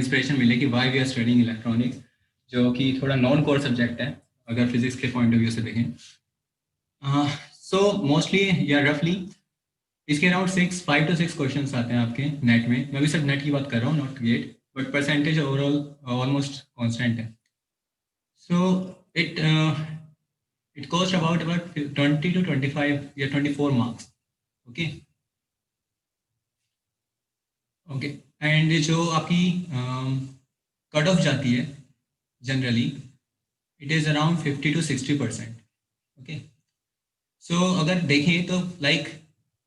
Inspiration मिले कि why we are studying electronics, जो कि थोड़ा नॉन कोर सब्जेक्ट है अगर फिजिक्स के पॉइंट ऑफ व्यू से देखें। सो मोस्टली या रफली इसके अराउंड 5 to 6 क्वेश्चंस आते हैं आपके नेट में। मैं भी सिर्फ नेट की बात कर रहा हूँ, not gate, but percentage overall almost constant है। So it cost about 20 to 25 या 24 मार्क्स। ओके ओके, एंड जो आपकी कट ऑफ जाती है generally it is around 50 to 60%। Okay, so अगर देखें तो लाइक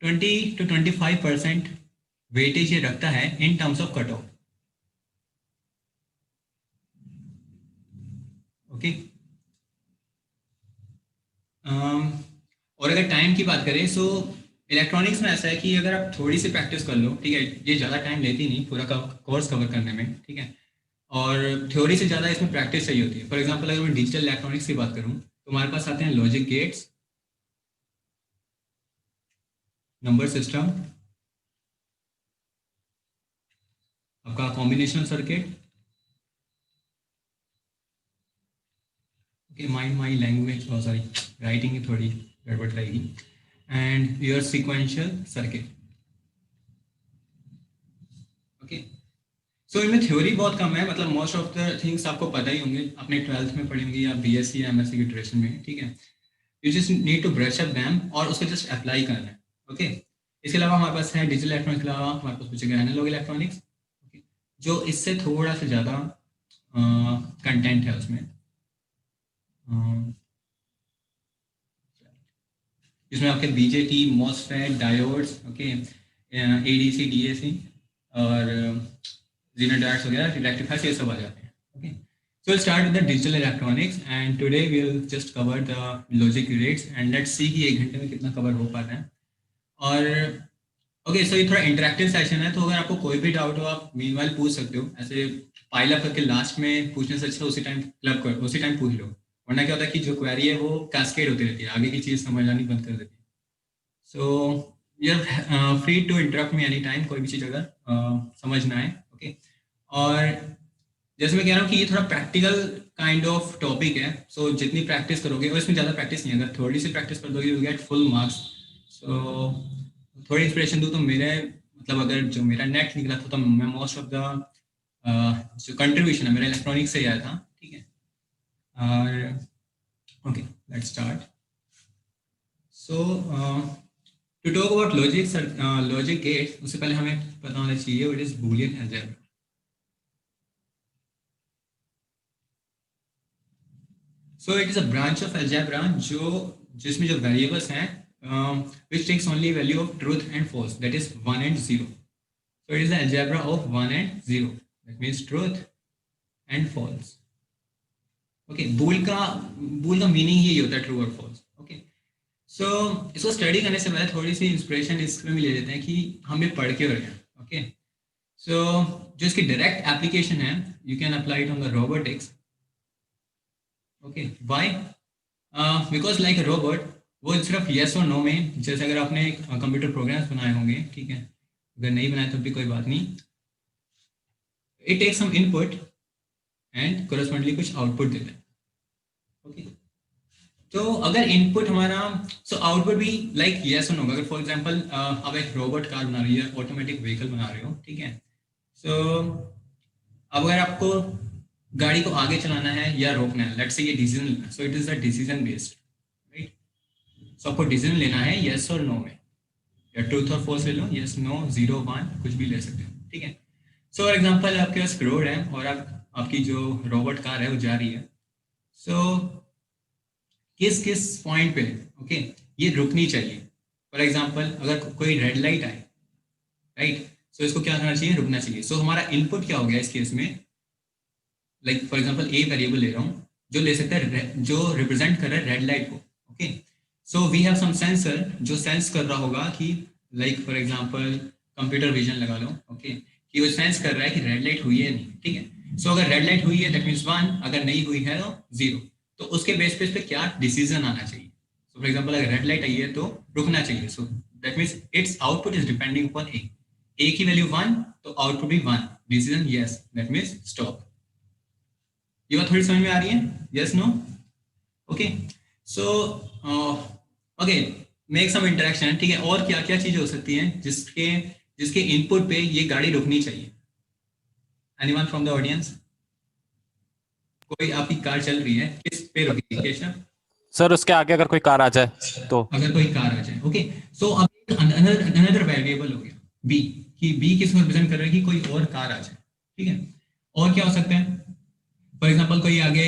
20 to 25% वेटेज ये रखता है in terms of cut off. Okay, और अगर टाइम की बात करें सो इलेक्ट्रॉनिक्स में ऐसा है कि अगर आप थोड़ी सी प्रैक्टिस कर लो, ठीक है, ये ज़्यादा टाइम लेती नहीं पूरा कोर्स कवर करने में, ठीक है, और थ्योरी से ज़्यादा इसमें प्रैक्टिस चाहिए होती है। फॉर एग्जांपल अगर मैं डिजिटल इलेक्ट्रॉनिक्स की बात करूँ तो हमारे पास आते हैं लॉजिक गेट्स, नंबर सिस्टम, आपका combinational circuit, okay, my language sorry writing की थोड़ी गड़बड़ रहेगी, and your sequential circuit. Okay, so इनमें थ्योरी बहुत कम है, मतलब मोस्ट ऑफ द थिंग्स आपको पता ही होंगे, अपने 12th में पढ़ी होंगी या बीएससी या एमएससी की ड्यूरेशन में, ठीक है। You just need to brush up them और उसको जस्ट अप्लाई करना है। ओके, इसके अलावा हमारे पास है डिजिटल इलेक्ट्रॉनिक्स के अलावा हमारे पास बचेगा एनालॉग इलेक्ट्रॉनिक्स, जो इससे थोड़ा सा ज़्यादा कंटेंट है उसमें, जिसमें आपके BJT, MOSFET, diodes, okay, ADC, DAC और जीरो डायोड्स वगैरह, रेक्टिफायर्स, ये सब आ जाते हैं। Okay, so we'll start with the digital electronics and today we'll just cover the logic gates and let's see कि 1 घंटे में कितना कवर हो पाता है। और ओके, सो ये थोड़ा इंटरेक्टिव सेशन है, तो अगर आपको कोई भी डाउट हो आप मीनवाइल पूछ सकते हो, ऐसे पाइल अप करके लास्ट में पूछने से अच्छा उसी टाइम क्लब कर उसी टाइम पूछ लो, वरना क्या होता है कि जो क्वेरी है वो कैस्केड होती रहती है, आगे की चीज़ समझ आनी बंद कर देती है। So you are free to interrupt me any time, कोई भी चीज़ अगर समझ ना आए। ओके, और जैसे मैं कह रहा हूँ कि ये थोड़ा प्रैक्टिकल काइंड ऑफ टॉपिक है, सो जितनी प्रैक्टिस करोगे, और इसमें ज़्यादा प्रैक्टिस नहीं है, अगर थोड़ी सी प्रैक्टिस कर दोगे यू गेट फुल मार्क्स। सो थोड़ी इंस्पिरेशन दूँ तो मेरे मतलब अगर जो मेरा नेट निकला था तो मैं मोस्ट ऑफ द जो कंट्रीब्यूशन है मेरा इलेक्ट्रॉनिक्स से ही आया था, ठीक है। और okay, let's start. So to talk about logic gates, उससे पहले हमें पता होना चाहिए what is Boolean algebra. So it is a branch of algebra जिसमें जो वेरिएबल्स हैं which takes only value of truth and false, that is 1 and 0. So it is the algebra of 1 and 0, that means truth and false. Okay, बूल का meaning यही होता है, true और false. Okay, सो इसको study करने से पहले थोड़ी सी इंस्पिरेशन इसमें भी ले लेते हैं कि हम ये पढ़ के हो रहे हैं। ओके, सो जो इसकी डायरेक्ट एप्लीकेशन है you can apply it on the robotics. Okay, why? Because like a robot वो सिर्फ येस और नो में, जैसे अगर आपने कंप्यूटर प्रोग्राम्स बनाए होंगे, ठीक है, अगर नहीं बनाए तो भी कोई बात नहीं, it take some input and correspondingly कुछ आउटपुट देता है। ओके, तो अगर इनपुट हमारा आउटपुट भी लाइक येस और नो, अगर फॉर एग्जांपल आप एक रोबोट कार बना रही है, ऑटोमेटिक व्हीकल बना रहे हो, ठीक है, सो अब अगर आपको गाड़ी को आगे चलाना है या रोकना है, लेट्स से ये decision, so it is a decision based, right. So आपको डिसीजन लेना है येस और नो में, या ट्रूथ और फॉल्स ले लो, येस, नो, 0, 1 कुछ भी ले सकते हो, ठीक है। सो फॉर एग्जांपल आपके पास रोड है और आपकी जो रोबोट कार है वो जा रही है, सो किस किस पॉइंट पे ओके ये रुकनी चाहिए। फॉर एग्जांपल अगर कोई रेड लाइट आए, राइट, सो इसको क्या करना चाहिए, रुकना चाहिए। सो हमारा इनपुट क्या हो गया इस केस में, like for example a variable ले रहा हूँ जो ले सकता है जो रिप्रेजेंट कर रहा है रेड लाइट को। Okay, so we have some sensor जो सेंस कर रहा होगा कि like for example computer vision लगा लो, ओके, कि वो सेंस कर रहा है कि रेड लाइट हुई है नहीं, ठीक है। सो अगर रेड लाइट हुई है दैट मीन्स 1, अगर नहीं हुई है तो 0। तो उसके बेस पे क्या डिसीजन आना चाहिए। सो फॉर एग्जांपल अगर रेड लाइट आई है तो रुकना चाहिए, so that means it's output is depending upon A की वैल्यू 1 तो आउटपुट भी 1, decision yes, that means stop. ये बात थोड़ी समझ में आ रही है? Yes no? Okay, so okay, make some interaction, ठीक है। और क्या क्या चीजें हो सकती हैं जिसके जिसके इनपुट पे ये गाड़ी रुकनी चाहिए? Anyone from the audience? कोई आपकी कार चल रही है, किस पे रुकेगी केशव? सर उसके आगे अगर कोई कार आ जाए तो। अगर कोई कार आ जाए, ओके। सो अब अनदर वेरिएबल हो गया बी, कि बी किसको रिप्रेजेंट कर रहा है कि कोई और कार आ जाए, ठीक है। और क्या हो सकता है? फॉर एग्जांपल कोई आगे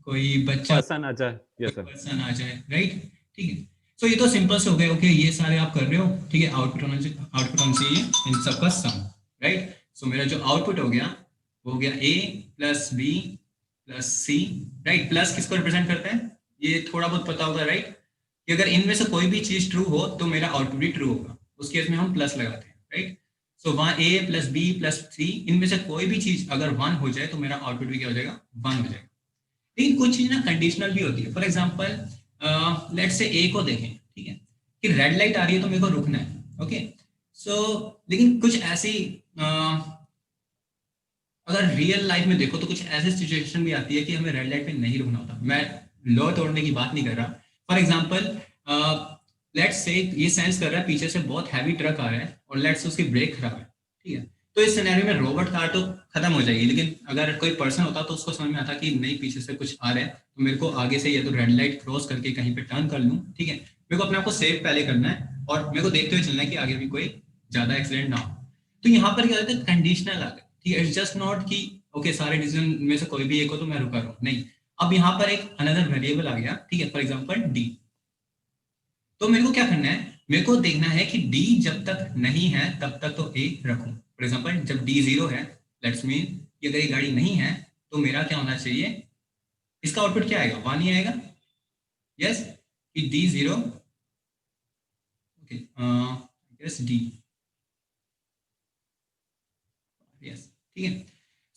कोई बच्चा, पर्सन आ जाए, यस सर। पर्सन आ जाए, राइट, ठीक है। सो ये तो सिंपल से हो गए, ओके, ये सारे आप कर रहे हो, ठीक है। आउटपुट होना चाहिए इन सबका सम, राइट। सो मेरा जो आउटपुट हो गया वो हो गया ए प्लस बी प्लस सी, राइट। प्लस किसको रिप्रेजेंट करता है? ये थोड़ा बहुत पता होगा, राइट, कि अगर इनमें से कोई भी चीज ट्रू हो तो मेरा आउटपुट भी ट्रू होगा, उस केस में हम प्लस लगाते हैं, राइट। सो वहां ए प्लस बी प्लस सी, इनमें से कोई भी चीज अगर वन हो जाए तो मेरा आउटपुट भी क्या हो जाएगा? वन हो जाएगा। लेकिन कुछ चीज ना कंडीशनल भी होती है। फॉर एग्जाम्पल लेट्स से ए को देखें, ठीक है, कि रेड लाइट आ रही है तो मेरे को रुकना है, ओके। सो लेकिन कुछ ऐसी अगर रियल लाइफ में देखो तो कुछ ऐसे सिचुएशन भी आती है कि हमें रेड लाइट पे नहीं रुकना होता। मैं लॉ तोड़ने की बात नहीं कर रहा। फॉर एग्जाम्पल लेट्स से ये सेंस कर रहा है पीछे से बहुत हैवी ट्रक आ रहा है और लेट्स से उसकी ब्रेक खराब है, ठीक है। तो इस सिनेरियो में रोबोट कार तो खत्म हो जाएगी, लेकिन अगर कोई पर्सन होता तो उसको समझ में आता कि नहीं पीछे से कुछ आ रहा है तो मेरे को आगे से या तो रेड लाइट क्रॉस करके कहीं पे टर्न कर लूँ, ठीक है। मेरे को अपने आप को सेफ पहले करना है और मेरे को देखते हुए चलना है कि आगे भी कोई ज्यादा एक्सीडेंट ना हो। तो यहाँ पर क्या होता है? कंडीशनल आ गया, ठीक है। इट्स जस्ट नॉट कि ओके सारे डिसीजन में से कोई भी एक हो तो मैं रुका रहूं, नहीं। अब यहाँ पर एक अनदर वेरिएबल आ गया, ठीक है, फॉर एग्जांपल डी। तो मेरे को क्या करना है? मेरे को देखना है कि डी जब तक नहीं है तब तक तो ए रखूं। फॉर एग्जांपल जब डी जीरो है, लेट्स मीन कि अगर ये गाड़ी नहीं है तो मेरा क्या होना चाहिए? इसका आउटपुट क्या आएगा? वन ही आएगा, यस। कि D zero, okay, yes D, yes, ठीक है।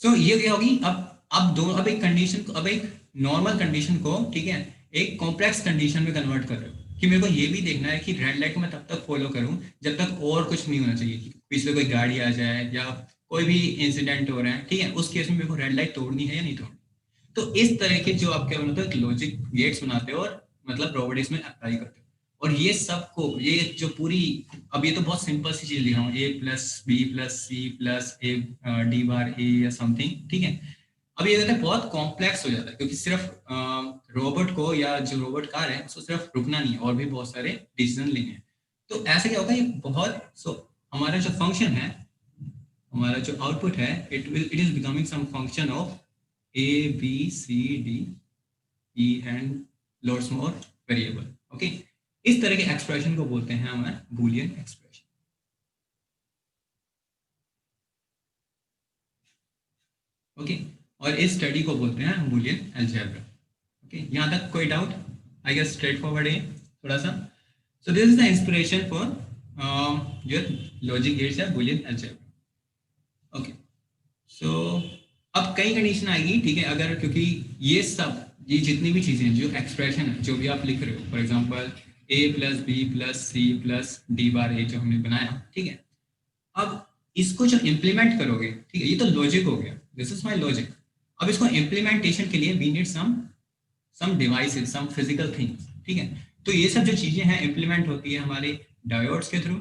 सो ये क्या होगी? अब दो, अब एक कंडीशन को, अब एक नॉर्मल कंडीशन को, ठीक है, एक कॉम्प्लेक्स कंडीशन में कन्वर्ट कर रहे हो कि मेरे को ये भी देखना है कि रेड लाइट को मैं तब तक फॉलो करूं जब तक और कुछ नहीं होना चाहिए, कि पिछले कोई गाड़ी आ जाए या कोई भी इंसिडेंट हो रहा है, ठीक है। उस केस में मेरे को रेड लाइट तोड़नी है या नहीं तोड़नी। तो इस तरह के जो आप क्या बनाते हो, एक लॉजिक गेट्स बनाते हो और मतलब रोबोटिक्स में अप्लाई करते हो। और ये सबको, ये जो पूरी, अब ये तो बहुत सिंपल सी चीज लिखा हूँ, A plus B plus C plus A D bar A या समथिंग, ठीक है। अब ये कहते हैं बहुत कॉम्प्लेक्स हो जाता है क्योंकि सिर्फ रोबोट को या जो रोबोट कार है उसको सिर्फ रुकना नहीं है, और भी बहुत सारे डिसीजन लेने हैं। तो ऐसे क्या होगा, ये बहुत हमारा जो फंक्शन है, हमारा जो आउटपुट है, it is becoming some function of A B C D E and lots more variable, okay. इस तरह के एक्सप्रेशन को बोलते हैं हमें बूलियन एक्सप्रेशन, ओके। और इस स्टडी को बोलते हैं बूलियन अलजेब्रा, ओके। यहाँ तक कोई doubt? I guess straight forward है थोड़ा सा। So this is the inspiration for your logic gates या बूलियन अलजेब्रा, ओके। सो अब कई कंडीशन आएगी, ठीक है, अगर, क्योंकि ये सब, ये जितनी भी चीजें जो एक्सप्रेशन है जो भी आप लिख रहे हो, for example A plus B plus C plus D bar A जो हमने बनाया, ठीक है। अब इसको जो इम्प्लीमेंट करोगे, ठीक है, ये तो लॉजिक हो गया, दिस इज माय लॉजिक। अब इसको इम्प्लीमेंटेशन के लिए we need some devices, some physical things, ठीक है। तो ये सब जो चीजें हैं इम्प्लीमेंट होती है हमारे डायोड्स के थ्रू,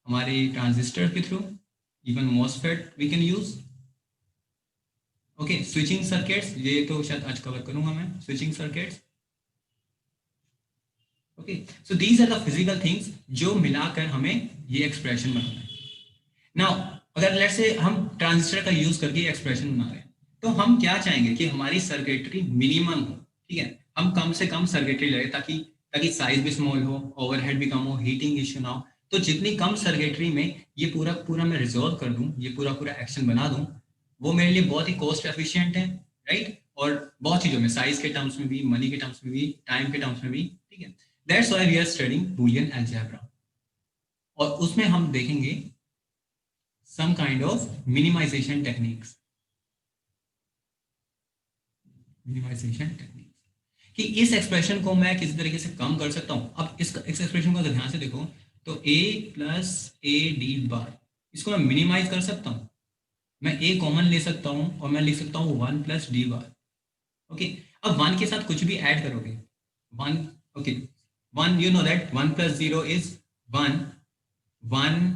हमारे ट्रांजिस्टर के through, even MOSFET we can use, okay. Switching circuits, ये तो शायद आज कवर करूंगा मैं, switching circuits, okay. So these are the physical things जो मिलाकर हमें ये एक्सप्रेशन बनाना है। नाउ अगर लेट्स से हम ट्रांजिस्टर का यूज करके एक्सप्रेशन बना रहे हैं तो हम क्या चाहेंगे कि हमारी सर्किटरी मिनिमम हो, ठीक है। हम कम से कम सर्किटरी लगे ताकि ताकि साइज भी स्मॉल हो, ओवरहेड भी कम हो, हीटिंग इश्यू ना हो। तो जितनी कम सर्किटरी में ये पूरा पूरा मैं रिजॉल्व कर दूं, ये पूरा पूरा एक्शन बना दूं, वो मेरे लिए बहुत ही कॉस्ट एफिशिएंट है, राइट। और बहुत चीजों में, साइज के टर्म्स में भी, मनी के टर्म्स में भी, टाइम के टर्म्स में भी, ठीक है। That's why we are studying Boolean algebra. और उसमें हम देखेंगे some kind of minimization techniques, कि इस एक्सप्रेशन को मैं किसी तरीके से कम कर सकता हूं। अब इस एक्सप्रेशन को अगर ध्यान से देखो तो a प्लस ए डी बार, इसको मैं मिनिमाइज कर सकता हूँ, मैं ए कॉमन ले सकता हूँ और मैं लिख सकता हूँ 1 प्लस डी बार। ओके, अब 1 के साथ कुछ भी ऐड करोगे, 1, okay, 1, you know that 1 plus 0 is 1, 1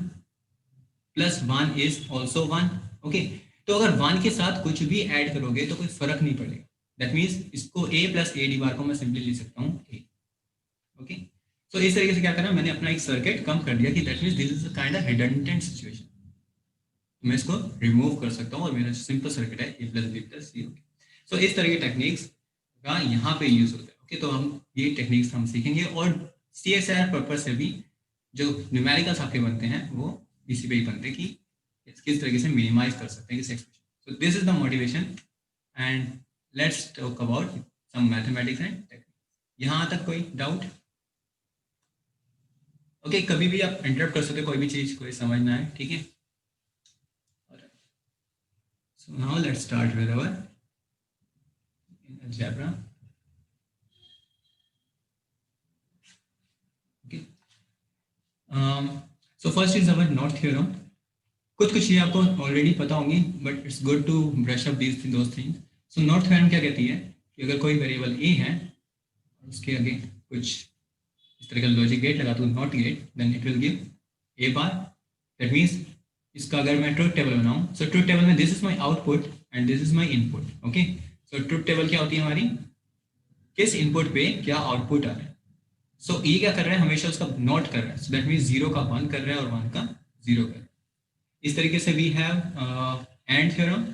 plus 1 is also 1। Okay, तो अगर 1 के साथ कुछ भी ऐड करोगे तो कोई फर्क नहीं पड़ेगा, दैट मीन्स इसको ए प्लस ए डी बार को मैं सिंपली लिख सकता हूँ ए। ओके, सो इस तरीके से क्या करना, मैंने अपना एक सर्किट कम कर दिया कि that means this is kind of redundant situation, मैं इसको रिमूव कर सकता हूँ और मेरा सिंपल सर्किट है ए प्लस बी प्लस सी। सो इस तरह के टेक्निक्स का यहाँ पे यूज होता है। ओके, तो हम ये टेक्निक्स हम सीखेंगे और सी एस आर पर्पज से भी जो न्यूमेरिकल्स आपके बनते हैं वो इसी पे ही बनते हैं कि किस तरीके से मिनिमाइज कर सकते हैं किस expression. So this is the motivation and let's talk about some mathematics and techniques. यहाँ तक कोई डाउट? ओके, कभी भी आप इंटरप्ट कर सकते हो, कोई भी चीज कोई समझना है, ठीक है। So now let's start with our algebra. Okay. So first is our knot theorem. कुछ चीज़ें आपको ऑलरेडी पता होंगी but it's good to brush up those things. So not theorem क्या कहती है कि अगर कोई वेरिएबल ए है और उसके आगे कुछ इस तरह का लॉजिक गेट लगा तो not gate, then it will give a bar. That means इसका अगर मैं ट्रुथ टेबल बनाऊं, सो ट्रुथ टेबल में this is my output and this is my input. Okay, so truth table क्या होती है हमारी, किस इनपुट पे क्या आउटपुट आ रहा है। सो ये क्या कर रहा है, हमेशा उसका नोट कर रहा है, सो दैट मीन्स 0 का 1 कर रहा है और 1 का 0 कर रहा है। इस तरीके से we have and theorem.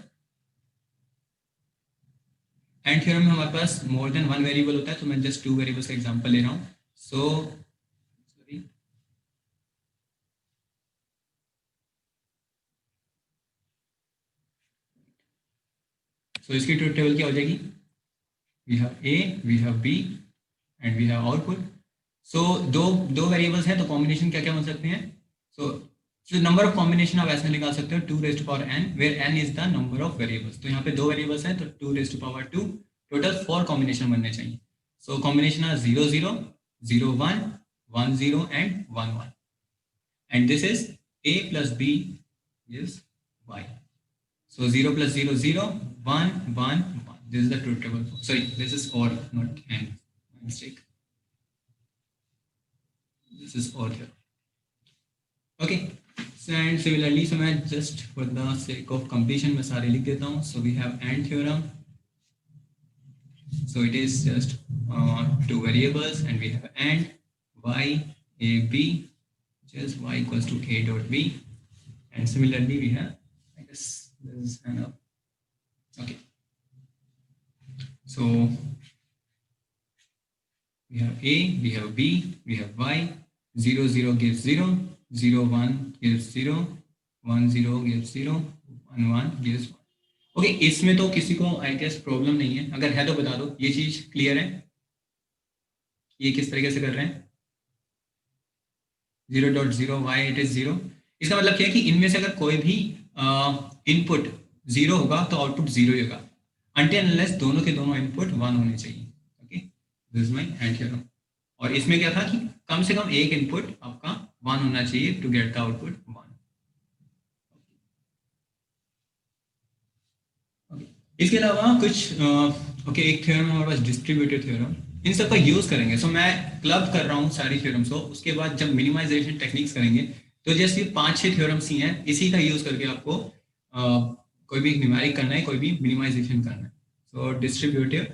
And theorem में हमारे पास मोर देन 1 वेरिएबल होता है, तो मैं जस्ट 2 वेरिएबल्स का एग्जांपल ले रहा हूँ। सो इसकी ट्रुथ टेबल क्या हो जाएगी, we have A, we have B and we have output. So दो वेरिएबल्स हैं तो कॉम्बिनेशन क्या क्या हो सकते हैं। सो नंबर ऑफ कॉम्बिनेशन आप ऐसे निकाल सकते हो 2 raised to power n, where n is the number of variables. तो यहाँ पे 2 वेरिएबल्स हैं तो 2 raised to power 2, total 4 combination बनने चाहिए। So combination are 0 0 0 1 1 0 and 1 1 and this is a plus b is y. So 0 plus 0 0 1 1 1. This is the truth table. Sorry, this is or not and mistake. This is or here. Okay, so and similarly, so मैं just for the sake of completion मैं सारे लिख देता हूँ. So we have AND theorem. So it is just 2 variables and we have AND y a b, just y equals to a dot b, and similarly we have, I guess this is kind of okay. So we have a, we have b, we have y. 0 0 gives 0, 0 1 gives 0, 1 0 gives 0, 1 1 gives 1. Okay, इसमें तो किसी को I guess problem नहीं है, अगर है तो बता दो। ये चीज क्लियर है, ये किस तरीके से कर रहे हैं। 0.0 y इट इज 0। इसका मतलब क्या है कि इनमें से अगर कोई भी इनपुट 0 होगा तो आउटपुट 0 ही होगा, अनटिल अनलेस दोनों के दोनों इनपुट 1 होने चाहिए। Okay, this is my and theorem. और इसमें क्या था कि कम से कम एक इनपुट आपका 1 होना चाहिए टू गेट द आउटपुट 1। इसके अलावा कुछ ओके, एक थ्योरम हमारे पास डिस्ट्रीब्यूटिव थ्योरम, इन सब का यूज करेंगे। सो मैं क्लब कर रहा हूँ सारी थ्योरम्स को, उसके बाद जब मिनिमाइजेशन टेक्निक्स करेंगे तो जैसे 5-6 थ्योरम्स ही हैं, इसी का यूज करके आपको कोई भी न्यूमेरिक करना है, कोई भी मिनिमाइजेशन करना है। So distributive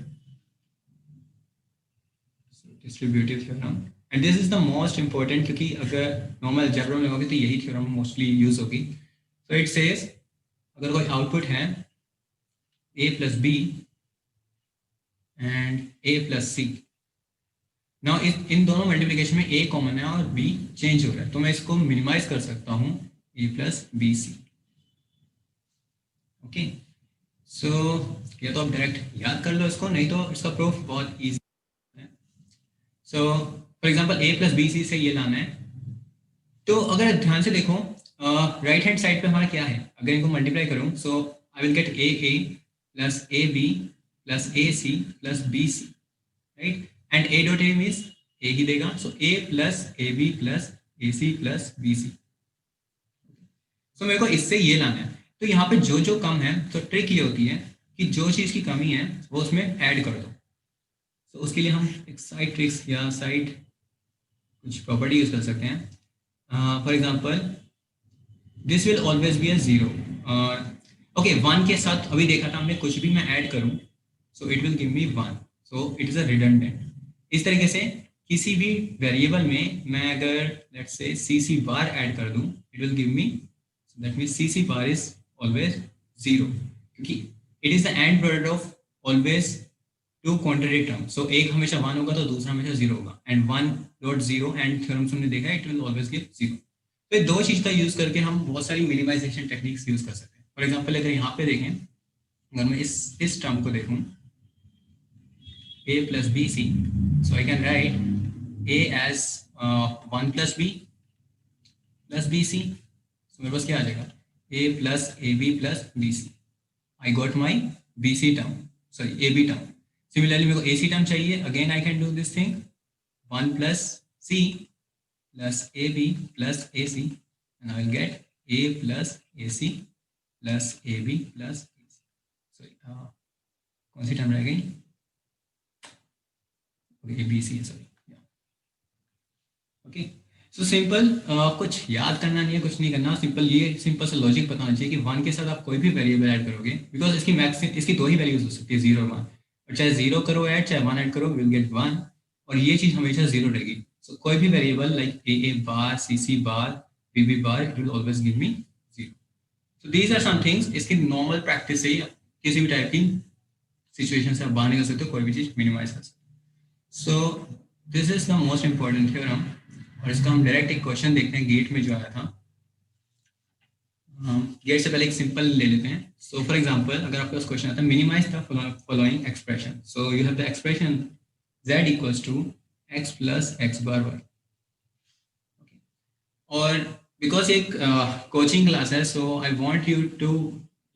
theorem, and this is the most important, क्योंकि अगर नॉर्मल अलजेब्रा में होगी तो यही थ्योरम मोस्टली यूज होगी। सो इट सेज अगर कोई आउटपुट है a plus b and a plus c, now in दोनों मल्टीप्लिकेशन में a कॉमन है और b चेंज हो रहा है, तो मैं इसको मिनिमाइज कर सकता हूँ a plus bc। ओके, सो या तो आप डायरेक्ट याद कर लो इसको, नहीं तो इसका प्रूफ बहुत इजी है। सो for example a plus bc से ये लाना है, तो अगर ध्यान से देखो राइट हैंड साइड पे हमारा क्या है, अगर इनको मल्टीप्लाई करूं, so I will get a plus ab plus ac plus bc, right? And a dot a means a ही देगा, so a plus ab plus ac plus bc। सो मेरे को इससे ये लाना है। तो यहाँ पे जो जो कम है, तो ट्रिक ये होती है कि जो चीज़ की कमी है वो उसमें ऐड कर दो। तो उसके लिए हम एक साइड ट्रिक्स या साइड कुछ प्रॉपर्टी यूज कर सकते हैं। For example, this will always be a zero. Okay, one के साथ अभी देखा था हमने, कुछ भी मैं ऐड करूं so it will give me one, so it is a redundant. इस तरीके से किसी भी वेरिएबल में मैं अगर let's say C C bar add कर दूं, it will give me, that mean C C bar is always zero, क्योंकि it is the and product of always two contradict term. So एक हमेशा वन होगा तो दूसरा हमेशा जीरो होगा, and one dot zero and theorems हमने देखा it will always give zero. तो ये दो चीज का यूज करके हम बहुत सारी मिनिमाइजेशन टेक्निक्स यूज कर सकते हैं। फॉर एग्जांपल अगर यहाँ पे देखें, अगर मैं इस टर्म को देखूं, a plus bc, so I can write a as 1 plus b plus bc, so मेरे पास क्या आ जाएगा, a plus ab plus bc। I got my bc term, sorry ab term। Similarly मेरे को ac term चाहिए, again I can do this thing, 1 plus c plus ab plus ac, and I will get a plus ac plus ab plus ac। sorry कौन सी term रह गई, A B C, sorry. Okay, so simple, कुछ याद करना नहीं है, कुछ नहीं करना, सिंपल ये सिंपल सा लॉजिक पता होना चाहिए कि वन के साथ आप कोई भी वेरिएबल ऐड करोगे, बिकॉज इसकी मैक्सिमम, इसकी दो ही वैल्यूज हो सकती है, जीरो और वन, और चाहे जीरो करो ऐड, चाहे वन ऐड करो, विल गेट वन, और ये चीज हमेशा जीरो रहेगी। सो कोई भी variable like A bar, C bar, B bar, it will always give me zero. So these are some things, इसकी नॉर्मल प्रैक्टिस से ही किसी भी टाइप की सिचुएशन से आप बाहर निकल सकते हो, कोई भी चीज मिनिमाइज कर सकते हो। सो this is the most important theorem, और इसका हम डायरेक्ट एक क्वेश्चन देखते हैं गेट में जो आया था। गेट से पहले एक सिंपल ले लेते हैं। सो फॉर एग्जांपल, अगर आपके पास क्वेश्चन आता है minimize the following expression, so you have the expression z equals to x plus X bar Y. और बिकॉज एक कोचिंग क्लास है, so I want you to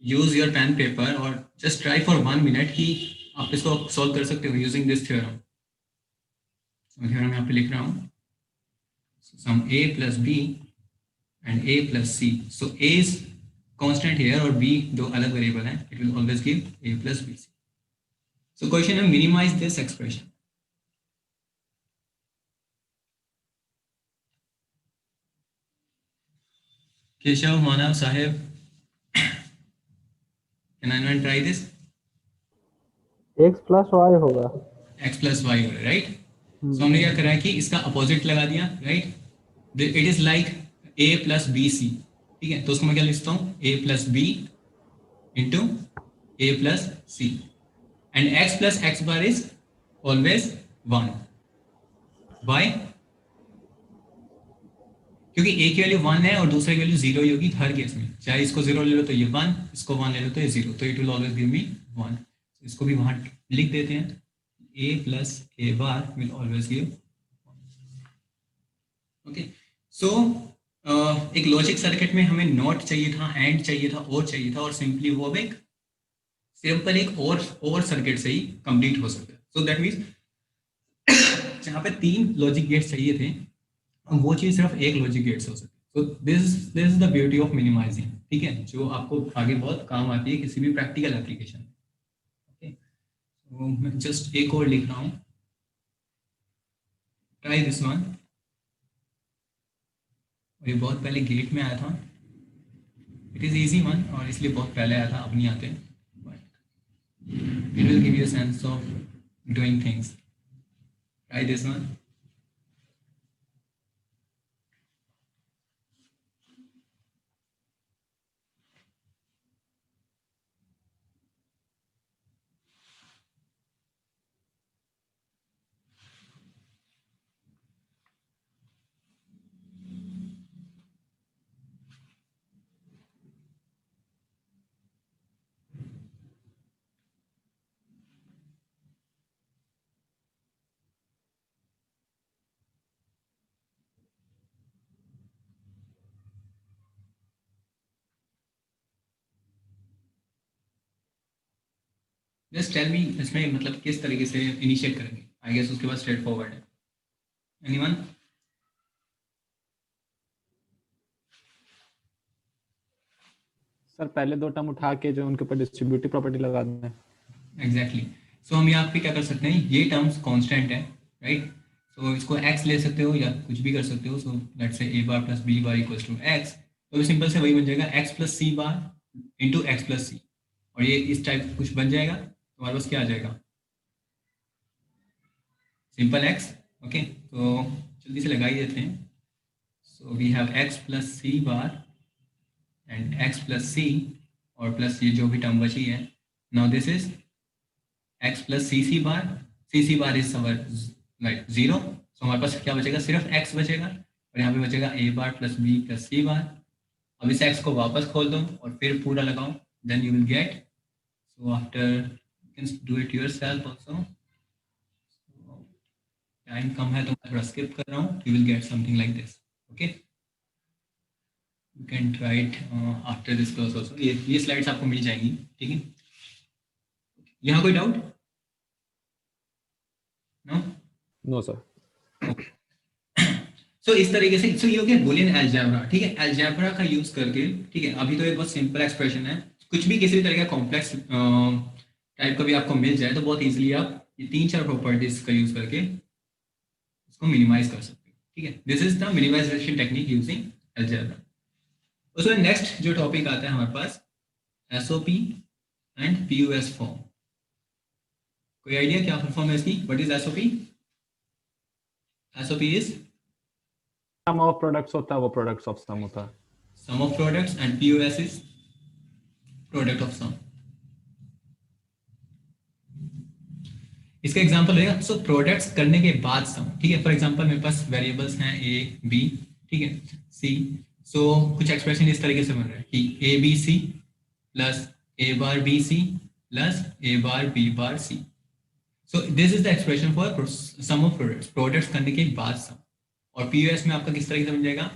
use your pen paper और just try for 1 minute कि आप इसको solve कर सकते हो यूजिंग दिस थ्योरम। थ्योरम यहाँ पे लिख रहा हूँ, सम a plus b and a plus c, so a is constant here और b दो अलग वेरिएबल हैं, it will always give a plus bc। so question है minimize this expression। Keshav Manav Saheb, can anyone try this? x plus Y होगा। x plus y हो रहा है, right? सो हमने क्या करा है कि इसका अपोजिट लगा दिया, right? It is like a plus bc, ठीक है? तो उसको मैं क्या लिखता हूँ, a plus b into a plus c, and x plus x bar is always 1। why? क्योंकि a की वैल्यू 1 है और दूसरे की वैल्यू 0 ही होगी हर केस में, चाहे इसको 0 ले लो तो ये 1, इसको 1 ले लो तो ये 0, तो इट विल ऑलवेज गिव मी 1। इसको भी वहां लिख देते हैं, a plus a bar will always give। Okay, so एक लॉजिक सर्किट में हमें नॉट चाहिए था, एंड चाहिए था, और चाहिए था, और सिंपली वो अब एक सिंपल एक और सर्किट से ही कंप्लीट हो सकता है। सो दैट मीन्स जहाँ पे 3 लॉजिक गेट्स चाहिए थे, वो चीज सिर्फ एक लॉजिक गेट से हो सकती है। So this is the beauty of minimising, ठीक है, जो आपको आगे बहुत काम आती है किसी भी प्रैक्टिकल एप्लीकेशन में। ओके, तो मैं जस्ट एक और लिख रहा हूँ, ट्राई दिस वन। ये बहुत पहले गेट में आया था, इट इज इजी वन, और इसलिए बहुत पहले आया था, अब नहीं आते, but it will give you a sense of doing things. Try this one. Just tell me इसमें मतलब किस तरीके से इनिशिएट करेंगे, आई गेस उसके बाद स्ट्रेट फॉरवर्ड है। एनीवन? सर पहले दो टर्म उठा के जो उनके ऊपर डिस्ट्रीब्यूटिव प्रॉपर्टी लगा देना है। एग्जैक्टली। सो हम यहाँ पे क्या कर सकते हैं, ये टर्म्स कांस्टेंट है, राइट। सो इसको x ले सकते हो या कुछ भी कर सकते हो। So let's say a bar plus b bar equals to x, तो सिंपल से वही बन जाएगा x plus C bar into X plus C, और ये इस टाइप कुछ बन जाएगा। तो हमारे पास क्या आ जाएगा, सिंपल x। ओके, तो जल्दी से लगा ही देते हैं। So we have x plus C bar and x plus C, और प्लस ये जो भी टर्म बची है, now this is x plus C C bar is our like 0। सो हमारे पास क्या बचेगा, सिर्फ x बचेगा, और यहाँ पे बचेगा a bar plus b plus C bar. अब इस x को वापस खोल दो और फिर पूरा लगाओ, then you will get. So after you can do it yourself also. Time कम है तो मैं थोड़ा स्किप कर रहा हूँ, you will get something like this. Okay, you can try it after this class also. ये स्लाइड्स आपको मिल जाएंगी, ठीक है। यहाँ कोई doubt? No no sir. So इस तरीके से, सो ये हो गया बूलियन अलजेब्रा, ठीक है। अलजेब्रा का यूज करके, ठीक है, अभी तो ये बहुत सिंपल एक्सप्रेशन है, कुछ भी किसी भी तरह का कॉम्प्लेक्स टाइप का भी आपको मिल जाए तो बहुत इजीली आप ये 3-4 प्रॉपर्टीज का यूज करके इसको मिनिमाइज कर सकते हो, ठीक है। This is the minimisation technique using algebra. उसमें नेक्स्ट जो टॉपिक आता है हमारे पास, एसओपी एंड पीयूएस फॉर्म। कोई आइडिया क्या फुल फॉर्म है इसकी? What is SOP? SOP is sum of products होता है, वो प्रोडक्ट्स ऑफ सम होता है। sum of products, and POS is product of sum. इसका एग्जांपल रहेगा, सो प्रोडक्ट्स करने के बाद सम, ठीक है। फॉर एग्जांपल मेरे पास वेरिएबल्स हैं a b, ठीक है, c। सो कुछ एक्सप्रेशन इस तरीके से बन रहा है कि a b c plus a bar b c plus a bar b bar c। So this is the expression for sum of products, products करने के बाद सम। और पीओएस में आपका किस तरीके से बन जाएगा,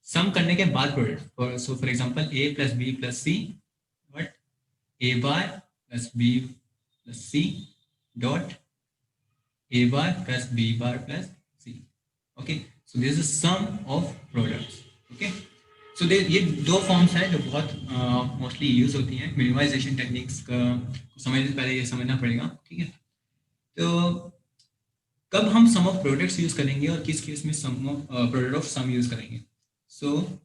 सम करने के बाद product. So for example a plus B plus C but a bar plus b plus c dot a bar plus b bar plus c। Okay, so this is sum of products. Okay, so ये दो forms हैं जो बहुत mostly use होती हैं। Minimisation techniques का समझने से पहले ये समझना पड़ेगा, ठीक है। तो कब हम सम ऑफ प्रोडक्ट्स यूज करेंगे और किस केस में sum of product of sum use करेंगे? सो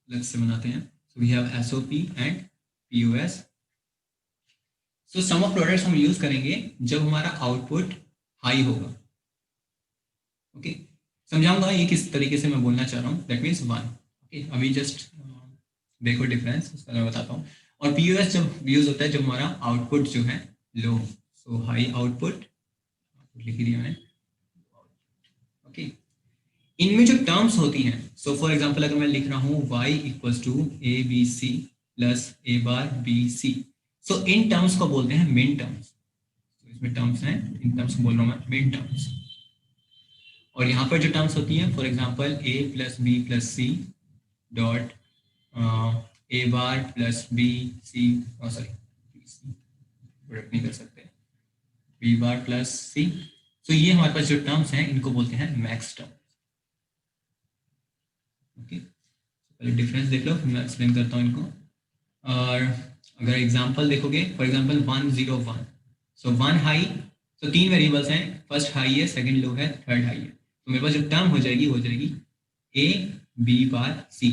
लेट्स से बनाते हैं। So we have SOP and POS. So sum of products हम यूज करेंगे जब हमारा आउटपुट हाई होगा। ओके, समझाऊंगा ये किस तरीके से मैं बोलना चाह रहा हूँ। That means 1। ओके, अभी जस्ट देखो डिफरेंस, उसका मैं बताता हूँ। और पीओएस जब यूज होता है जब हमारा आउटपुट जो है लो हो। सो हाई आउटपुट लिख दिया मैंने। ओके, इनमें जो टर्म्स होती हैं, सो फॉर एग्जांपल अगर मैं लिख रहा हूँ y equals to A B C plus A bar B C, so इन टर्म्स को बोलते हैं मिन टर्म्स। इसमें टर्म्स हैं, इन टर्म्स को बोल रहा हूँ मैं मिन टर्म्स। और यहाँ पर जो टर्म्स होती हैं, for example a plus B plus C dot A bar plus B C, sorry product नहीं कर सकते, बी बार प्लस सी। तो ये हमारे पास जो टर्म्स हैं इनको बोलते हैं मैक्स टर्म। ओके, पहले डिफरेंस देख लो, फिर मैं एक्सप्लेन करता हूँ इनको। और अगर एग्जांपल देखोगे, फॉर एग्जांपल 1 0 1, सो 1 हाई, तो 3 वेरिएबल्स हैं, फर्स्ट हाई है, सेकंड लो है, थर्ड हाई है। तो मेरे पास जो टर्म हो जाएगी ए बी बार सी,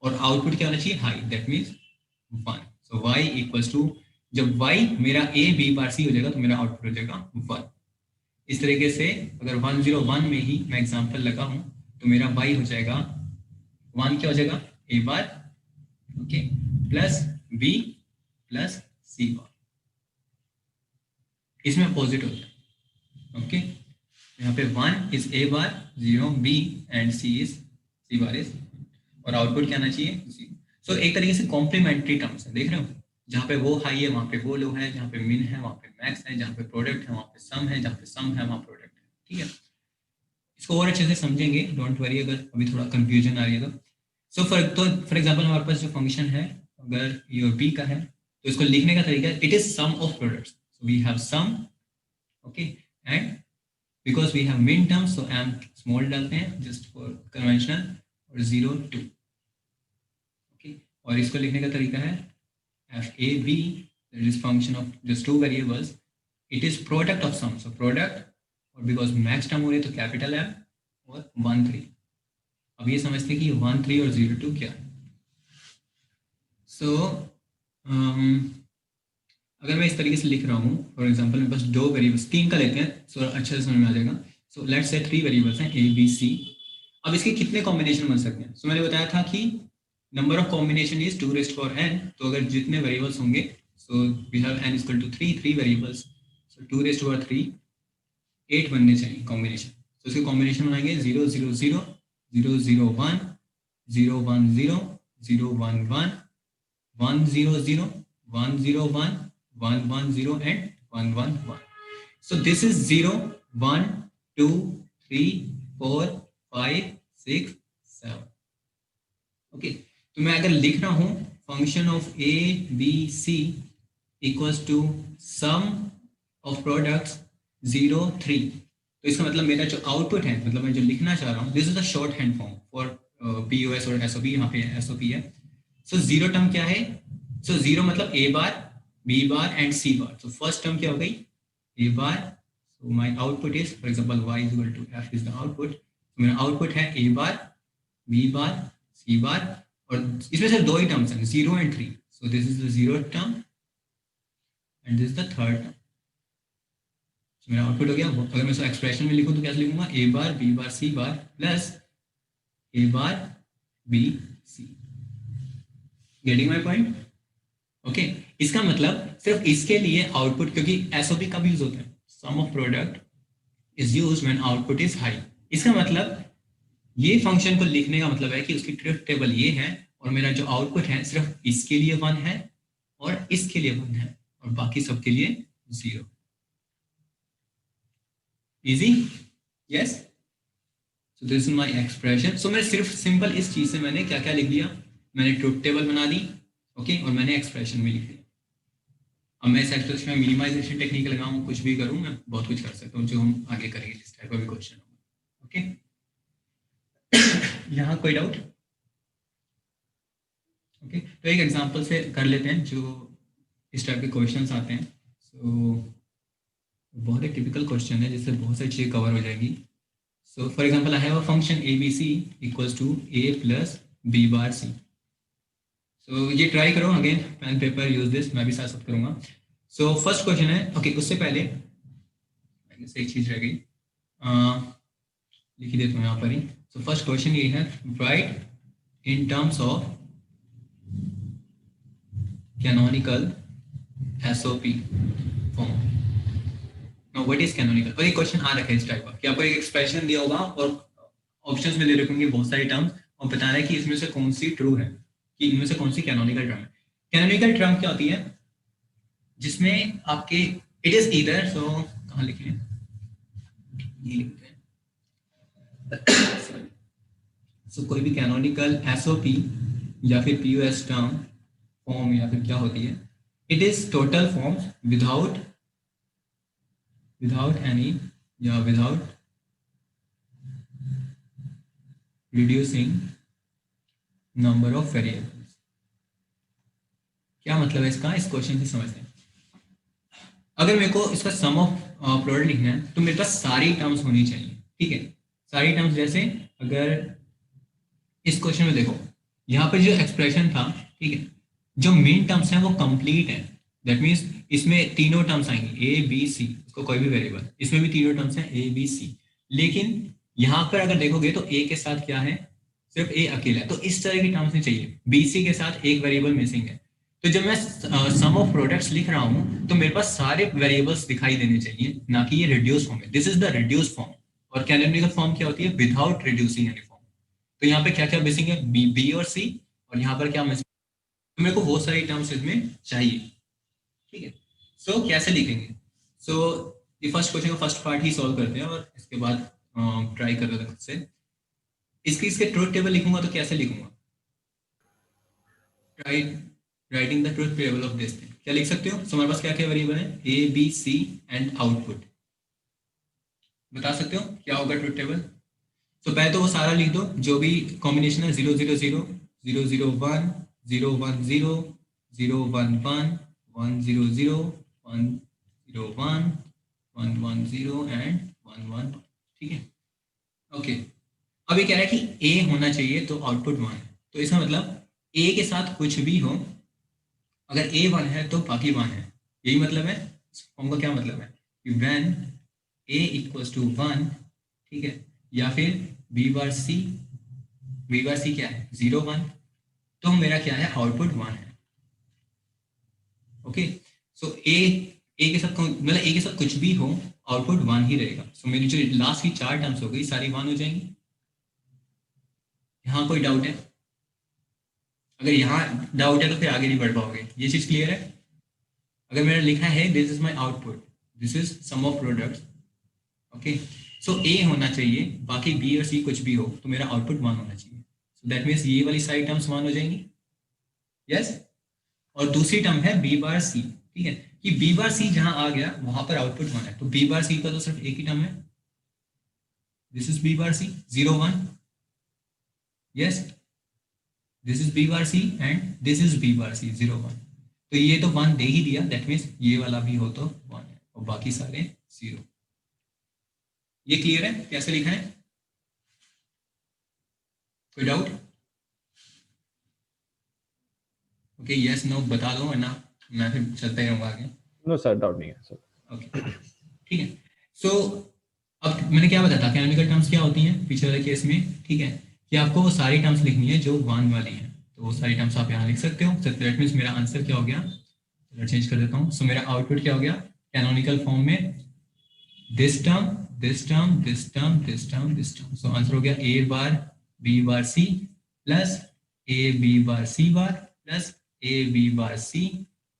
और आउटपुट क्या होना चाहिए, high, that means 1। So y equals to, जब y मेरा a b बार c हो जाएगा तो मेरा आउटपुट हो जाएगा 1। इस तरीके से अगर 1 0 1 में ही मैं एग्जांपल लगा हूं तो मेरा y हो जाएगा 1, क्या हो जाएगा, a bar, okay, plus b plus c बार। इसमें अपोजिट होता है। ओके, यहाँ पे 1 is a bar, 0 b and c bar is, और आउटपुट क्या आना चाहिए, 0। सो एक तरीके से कॉम्प्लीमेंट्री टर्म्स है, देख रहे हो, जहाँ पे वो हाई है वहाँ पे वो लो है, जहाँ पे मिन है वहाँ पे मैक्स है, जहाँ पे प्रोडक्ट है वहाँ पे सम है, जहाँ पे सम है वहाँ प्रोडक्ट है, ठीक है। इसको और अच्छे से समझेंगे, डोंट वरी अगर अभी थोड़ा कंफ्यूजन आ रही है तो। सो फॉर एग्जांपल हमारे पास जो फंक्शन है, अगर ये बी का है तो इसको लिखने का तरीका, it is sum of products. So we have sum, okay, and because we have min terms so M small डालते हैं जस्ट फॉर कन्वेंशनल, और 0 2, और इसको लिखने का तरीका है F A B, that is function of just two variables, it is product of sum, so product, और बिकॉज मैक्स टर्म हो रही है तो कैपिटल एम और 1 3। अब ये समझते हैं कि 1 3 और 0 2 क्या है। सो अगर मैं इस तरीके से लिख रहा हूँ, फॉर एग्जांपल मैं बस 2 वेरिएबल्स, 3 का लेते हैं सो अच्छे से समझ में आ जाएगा। सो लेट्स से 3 वेरिएबल्स हैं ए बी सी। अब इसके कितने कॉम्बिनेशन बन सकते हैं? सो मैंने बताया था कि number of combination is 2⁻n। तो अगर जितने वेरिएबल्स होंगे, so we have n equal to 3 variables, so 2⁻3 8 बनने चाहिए कॉम्बिनेशन। तो इसके कॉम्बिनेशन बनाएंगे 0 0 0 0 0 1 0 1 0 0 1 1 1 0 0 1 0 1 1 1 0 and 1 1 1. So this is 0 1 2 3 4 5 6 7. Okay, तो मैं अगर लिख रहा हूँ function of A B C equals to sum of products 0 3, तो इसका मतलब मेरा जो आउटपुट है, मतलब मैं जो लिखना चाह रहा हूँ, this is the short hand form for POS और SOP, यहाँ पे SOP है। सो जीरो टर्म क्या है? सो जीरो मतलब A bar B bar and C bar. So first term क्या हो गई? A bar. So my output is, for example y equal to f is the output. तो मेरा output है ए bar B bar C बार, और इसमें सिर्फ 2 ही टर्म्स हैं, 0 and 3। So this is the 0th term and this is the 3rd term. मेरा output हो गया। अगर मैं इसको एक्सप्रेशन में लिखूं तो कैसे लिखूंगा? A bar B bar C bar plus A bar B C. Getting my point? Okay, इसका मतलब सिर्फ इसके लिए आउटपुट, क्योंकि एसओपी कब यूज होता है? Sum of product is used when output is high. इसका मतलब ये फंक्शन को लिखने का मतलब है कि उसकी ट्रुथ टेबल ये है, और मेरा जो आउटपुट है सिर्फ इसके लिए 1 है और इसके लिए 1 है, और बाकी सबके लिए 0। Easy? Yes? So this is my expression. So मैं सिर्फ सिंपल इस चीज से मैंने क्या क्या लिख दिया? मैंने ट्रुथ टेबल बना दी, ओके, और मैंने एक्सप्रेशन में लिख दिया। अब मैं इस एक्सप्रेशन में मिनिमाइजेशन टेक्निक लगाऊं, कुछ भी करूं, मैं बहुत कुछ कर सकता हूं, जो हम आगे करेंगे इस टाइप का भी क्वेश्चन होगा। ओके, यहाँ कोई डाउट? ओके, तो एक एग्जांपल से कर लेते हैं जो इस टाइप के क्वेश्चंस आते हैं। सो बहुत एक टिपिकल क्वेश्चन है जिससे बहुत सारी चीज़ें कवर हो जाएगी। So for example I have a function A B C equals to A plus B bar C. So ये ट्राई करो, again pen paper use this, मैं भी साथ साथ करूंगा। सो फर्स्ट क्वेश्चन है, ओके, उससे पहले एक चीज रह गई, लिख ही देता हूँ यहाँ पर ही। सो फर्स्ट क्वेश्चन ये है, right in terms of canonical SOP form. Now what is canonical? और ये क्वेश्चन आ रखा है इस टाइप का कि आपको एक एक्सप्रेशन दिया होगा और ऑप्शंस में दे रखेंगे बहुत सारे टर्म्स, और बताना है कि इसमें से कौन सी ट्रू है, कि इनमें से कौन सी कैनोनिकल टर्म है। कैनोनिकल टर्म क्या होती है? जिसमें आपके इट इज ईदर, सो कहाँ लिखे हैं, ये लिखते हैं। सो कोई भी कैनोनिकल SOP या फिर POS टर्म फॉर्म या फिर क्या होती है, it is total forms without any या without reducing number of variables. क्या मतलब है इसका? इस क्वेश्चन से समझते हैं। अगर मेरे को इसका सम ऑफ प्रोडक्ट लिखना है तो मेरे पास सारी टर्म्स होनी चाहिए, ठीक है, सारी टर्म्स। जैसे अगर इस क्वेश्चन में देखो, यहाँ पर जो एक्सप्रेशन था, ठीक है, जो मेन टर्म्स हैं वो कंप्लीट है। दैट मीन्स इसमें तीनों टर्म्स आएंगे, ए बी सी, इसको कोई भी वेरिएबल, इसमें भी तीनों टर्म्स हैं ए बी सी। लेकिन यहाँ पर अगर देखोगे तो ए के साथ क्या है? सिर्फ ए अकेला है, तो इस तरह की टर्म्स नहीं चाहिए। BC के साथ एक वेरिएबल मिसिंग है। तो जब मैं सम ऑफ प्रोडक्ट्स लिख रहा हूँ तो मेरे पास सारे वेरिएबल्स दिखाई देने चाहिए, ना कि ये रिड्यूस फॉर्म है। This is the reduce form. और कैनोनिकल फॉर्म क्या होती है? Without reducing any form. तो यहाँ पे क्या क्या मिसिंग है? बी और सी, और यहाँ पर क्या मिसिंग? तो मेरे को बहुत सारी टर्म्स इसमें चाहिए, ठीक है। सो कैसे लिखेंगे? सो ये फर्स्ट क्वेश्चन का फर्स्ट पार्ट ही सॉल्व करते हैं, और इसके बाद ट्राई कर रहे थे खुद से। इसके ट्रुथ टेबल लिखूंगा तो कैसे लिखूंगा? Writing the truth table of this thing. क्या लिख सकते हो? हमारे पास क्या क्या वेरिएबल है? A B C and output. बता सकते हो क्या होगा ट्रुथ टेबल? तो पहले तो वो सारा लिख दो जो भी कॉम्बिनेशन है, 0 0 0 0 0 1 0 1 0 0 1 1 1 0 0 1 0 1 1 1 0 एंड 1 1। ठीक है, ओके। अब ये कह रहा है कि ए होना चाहिए तो आउटपुट 1 है, तो इसका मतलब ए के साथ कुछ भी हो, अगर ए 1 है तो बाकी 1 है, यही मतलब है। फॉर्म का क्या मतलब है कि व्हेन ए इक्वल्स टू 1, ठीक है, या फिर बी बार सी, बी बार सी क्या है 0 1, तो मेरा क्या है आउटपुट 1 है। ओके, सो ए के साथ मतलब ए के साथ कुछ भी हो आउटपुट 1 ही रहेगा। सो मेरी जो लास्ट की 4 टर्म्स हो गई सारी 1 हो जाएंगी। यहाँ कोई डाउट है? अगर यहाँ डाउट है तो फिर आगे नहीं बढ़ पाओगे, ये चीज क्लियर है? अगर मैंने लिखा है this is my output, this is sum of products, okay, so A होना चाहिए, बाकी बी और सी कुछ भी हो तो मेरा आउटपुट 1 होना चाहिए। सो दैट मीन्स ये वाली सारी टर्म्स 1 हो जाएंगी। यस, और दूसरी टर्म है बी बार सी, ठीक है, कि बी बार सी जहां आ गया वहां पर आउटपुट 1 है, तो बी बार सी का तो सिर्फ एक ही टर्म है, this is B bar C 0 1। Yes, this is B bar C and this is B bar C 0 1, तो ये तो 1 दे ही दिया, दैट मीन्स ये वाला भी हो तो 1 है और बाकी सारे 0। ये क्लियर है कैसे लिखा है? कोई डाउट? ओके, यस नो बता दो वरना मैं फिर चलता ही रहूंगा आगे। नो सर, डाउट नहीं है सर। ओके, ठीक है। सो अब मैंने क्या बताया था कैनोनिकल टर्म्स क्या होती हैं पिछले वाले केस में, ठीक है, कि आपको वो सारी टर्म्स लिखनी है जो 1 वाली हैं, तो वो सारी टर्म्स आप यहाँ लिख सकते हो। सो दैट मीन्स मेरा आंसर क्या हो गया, चेंज कर देता हूँ। सो मेरा आउटपुट क्या हो गया कैनोनिकल फॉर्म में, this term this term this term this term this term. So answer हो गया A bar B bar C plus A B bar C bar plus A B bar C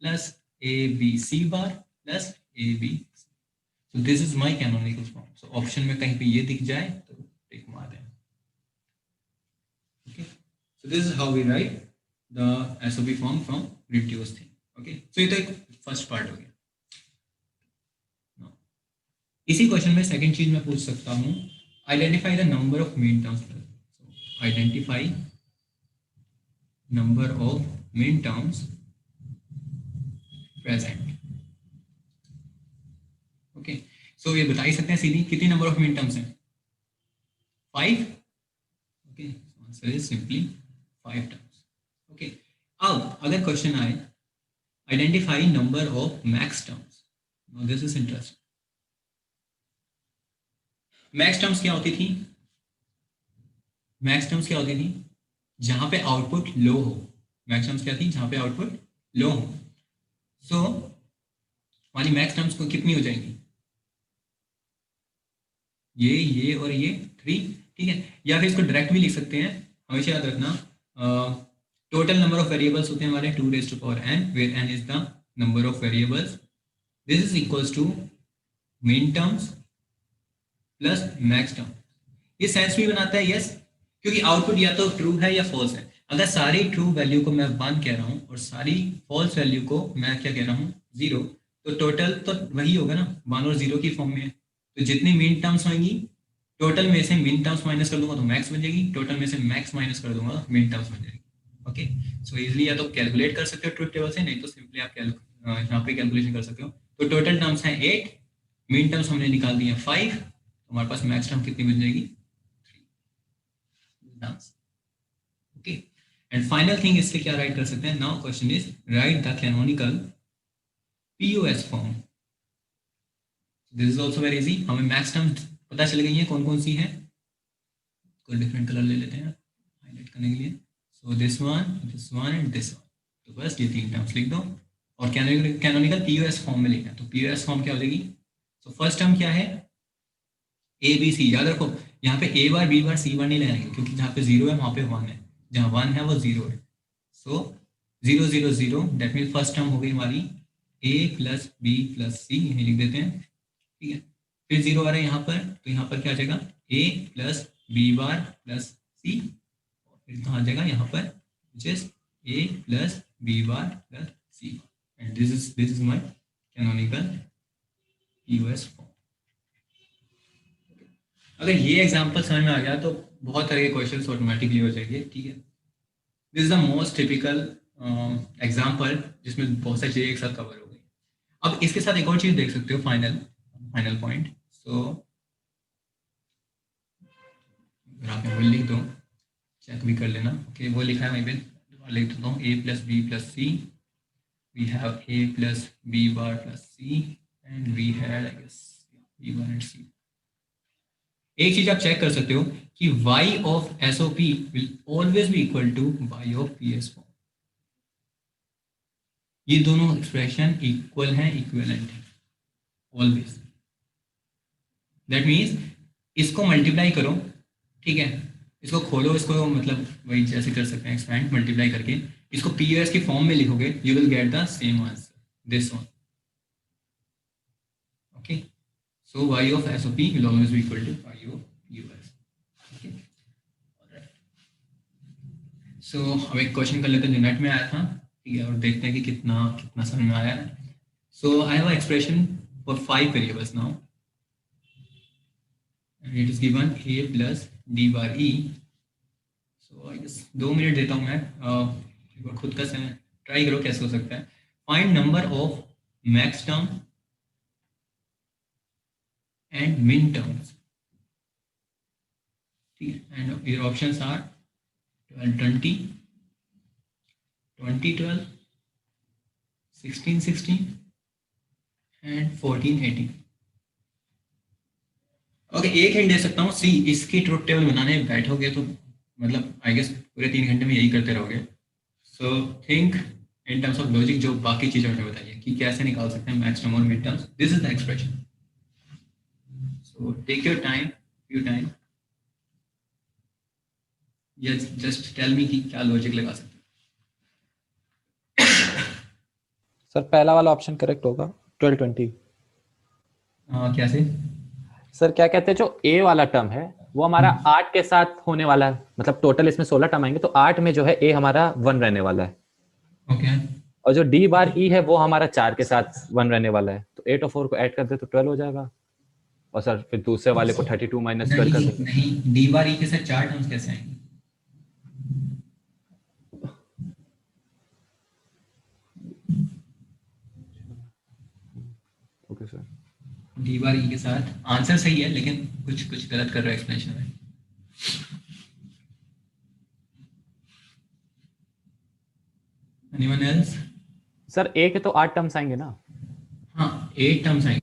plus A B C bar plus A B. So this is my canonical form. So option में कहीं पे ये दिख जाए तो टिक मार दें। Okay. So this is how we write the SOP form from reduced thing. Okay. So ये तो एक फर्स्ट पार्ट हो गया। Now, इसी क्वेश्चन में सेकंड चीज मैं पूछ सकता हूँ, identify the number of minterms. Identify number of minterms present. Okay, so ये बता ही सकते हैं सीधी कितनी नंबर ऑफ मेन टर्म्स हैं? 5। Okay, answer is simply 5 terms. Okay, अब अगर क्वेश्चन आए identify number of max terms, now this is interesting. Max terms क्या होती थी? मैक्स टर्म्स क्या होती थी जहां पे आउटपुट लो हो। मैक्स टर्म्स क्या थी जहां पे आउटपुट लो हो। सो हमारी मैक्स टर्म्स को कितनी हो जाएंगी? ये और ये 3, ठीक है, या फिर इसको डायरेक्ट भी लिख सकते हैं। हमेशा याद रखना टोटल नंबर ऑफ वेरिएबल्स होते हैं हमारे 2 raised to power n, where n is the number of variables. This is equals to min terms plus max term. ये सेंस भी बनाता है, यस, क्योंकि आउटपुट या तो ट्रू है या फॉल्स है। अगर सारी ट्रू वैल्यू को मैं 1 कह रहा हूँ और सारी फॉल्स वैल्यू को मैं क्या कह रहा हूँ 0, तो टोटल तो वही होगा ना, 1 और 0 की फॉर्म में है। तो जितनी मेन टर्म्स होंगी टोटल में से मेन टर्म्स माइनस कर दूंगा तो मैक्स बन जाएगी, टोटल में से मैक्स माइनस कर दूंगा तो मेन टर्म्स बन जाएगी। ओके, सो इजीली या तो कैलकुलेट कर सकते हो ट्रुथ टेबल से, नहीं तो सिंपली आप यहाँ पे कैलकुलेशन कर सकते हो। तो टोटल टर्म्स हैं 8, मेन टर्म्स हमने निकाल दिए 5, तो हमारे पास मैक्स टर्म कितनी बन जाएगी 3। ओके, एंड फाइनल थिंग इससे क्या राइट कर सकते हैं? Now question is right the canonical POS form. This is also very easy. हमें मैक्स टर्म्स पता चल गई है कौन कौन सी है। कोई डिफरेंट कलर ले लेते हैं हाईलाइट करने के लिए। So this one and this one, तो बस ये 3 टर्म्स लिख दो और कैनोनिकल POS फॉर्म में लिखना है। तो POS फॉर्म क्या हो जाएगी? सो फर्स्ट टर्म क्या है? ABC। याद रखो यहाँ पे A bar B bar C बार नहीं लगाएंगे, क्योंकि जहाँ पे 0 है वहाँ पे 1 है, जहाँ 1 है वो 0 है। सो 0 0 0, दैट मीन फर्स्ट टर्म हो गई हमारी A plus B plus C, यही लिख देते हैं, ठीक है। फिर 0 आ रहा है यहाँ पर, तो यहाँ पर क्या आ जाएगा A plus B bar plus C, और फिर कहाँ आ जाएगा यहाँ पर which is A plus B bar plus C bar, and this is my canonical POS form. अगर ये एग्जांपल समझ में आ गया तो बहुत तरह के क्वेश्चंस ऑटोमेटिकली हो जाएंगे, ठीक है। This is the most typical example जिसमें बहुत सारी चीज़ें एक साथ कवर हो गई। अब इसके साथ एक और चीज़ देख सकते हो, फाइनल पॉइंट। सो अगर आप यहाँ पे लिख दो, चेक भी कर लेना। ओके, वो लिखा है वहीं पे, दोबारा लिख देता हूँ, a plus B plus C, we have a plus B bar plus C and we had I guess B bar and C. एक चीज आप चेक कर सकते हो कि y of SOP will always be equal to y of PS4। ये दोनों expression equal हैं, इक्विवेलेंट हैं ऑलवेज। दैट मीन्स इसको मल्टीप्लाई करो, ठीक है, इसको खोलो, इसको मतलब वही जैसे कर सकते हैं एक्सपेंड मल्टीप्लाई करके, इसको PS की फॉर्म में लिखोगे, you will get the same answer, this one. Okay, so y of SOP will always be equal to y of US। okay, सो अब एक क्वेश्चन कर लेते हैं जो नेट में आया था, ठीक है, और देखते हैं कि कितना कितना समझ में आया है। So I have expression for 5 variables now, and it is given a plus d bar e। So I guess 2 minute देता हूँ मैं, एक बार खुद का ट्राई करो कैसे हो सकता है। Find number of max term and min terms, ठीक है, एंड योर ऑप्शंस आर 12 20, 20 12, 16 16 एंड 14 18। ओके, एक हिंट दे सकता हूँ, सी इसकी ट्रुथ टेबल बनाने बैठोगे तो मतलब आई गेस पूरे 3 घंटे में यही करते रहोगे। So think in terms of logic, जो बाकी चीज़ें हमें बताइए कि कैसे निकाल सकते हैं मैक्स टर्म और mid terms. This is the expression, so take your time, few time, yes just tell me कि क्या लॉजिक लगा सकते सर पहला वाला ऑप्शन करेक्ट होगा, 12 20। हैं। कैसे? सर क्या कहते हैं, जो ए वाला टर्म है वो हमारा 8 के साथ होने वाला है, मतलब टोटल इसमें 16 टर्म आएंगे, तो 8 में जो है ए हमारा 1 रहने वाला है। ओके, और जो डी बार ई है वो हमारा 4 के साथ 1 रहने वाला है, तो 8 और 4 को ऐड कर दे तो 12 हो जाएगा। और सर फिर दूसरे वाले को 32 माइनस 12 कर दे। नहीं, डी बार ई के साथ 4 टर्म्स कैसे आएंगे? ओके सर, डी बार ई के साथ आंसर सही है, लेकिन कुछ कुछ गलत कर रहा है एक्सप्लेनेशन में। Anyone else? सर ए के तो 8 टर्म्स आएंगे ना। हाँ, 8 टर्म्स आएंगे।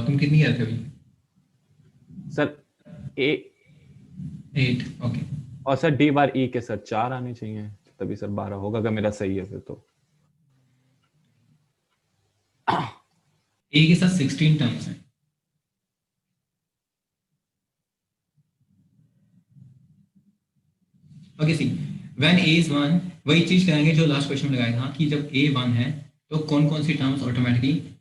तुम कितनी करते हो अभी? सर ए 8, ओके। और सर डी बार ई के सर 4 आने चाहिए, तभी सर 12 होगा, अगर मेरा सही है फिर तो। ए के साथ 16 टर्म्स हैं। Okay, see when A is 1, वही चीज करेंगे जो लास्ट क्वेश्चन में लगाया था कि जब ए 1 है तो कौन कौन सी टर्म्स ऑटोमेटिकली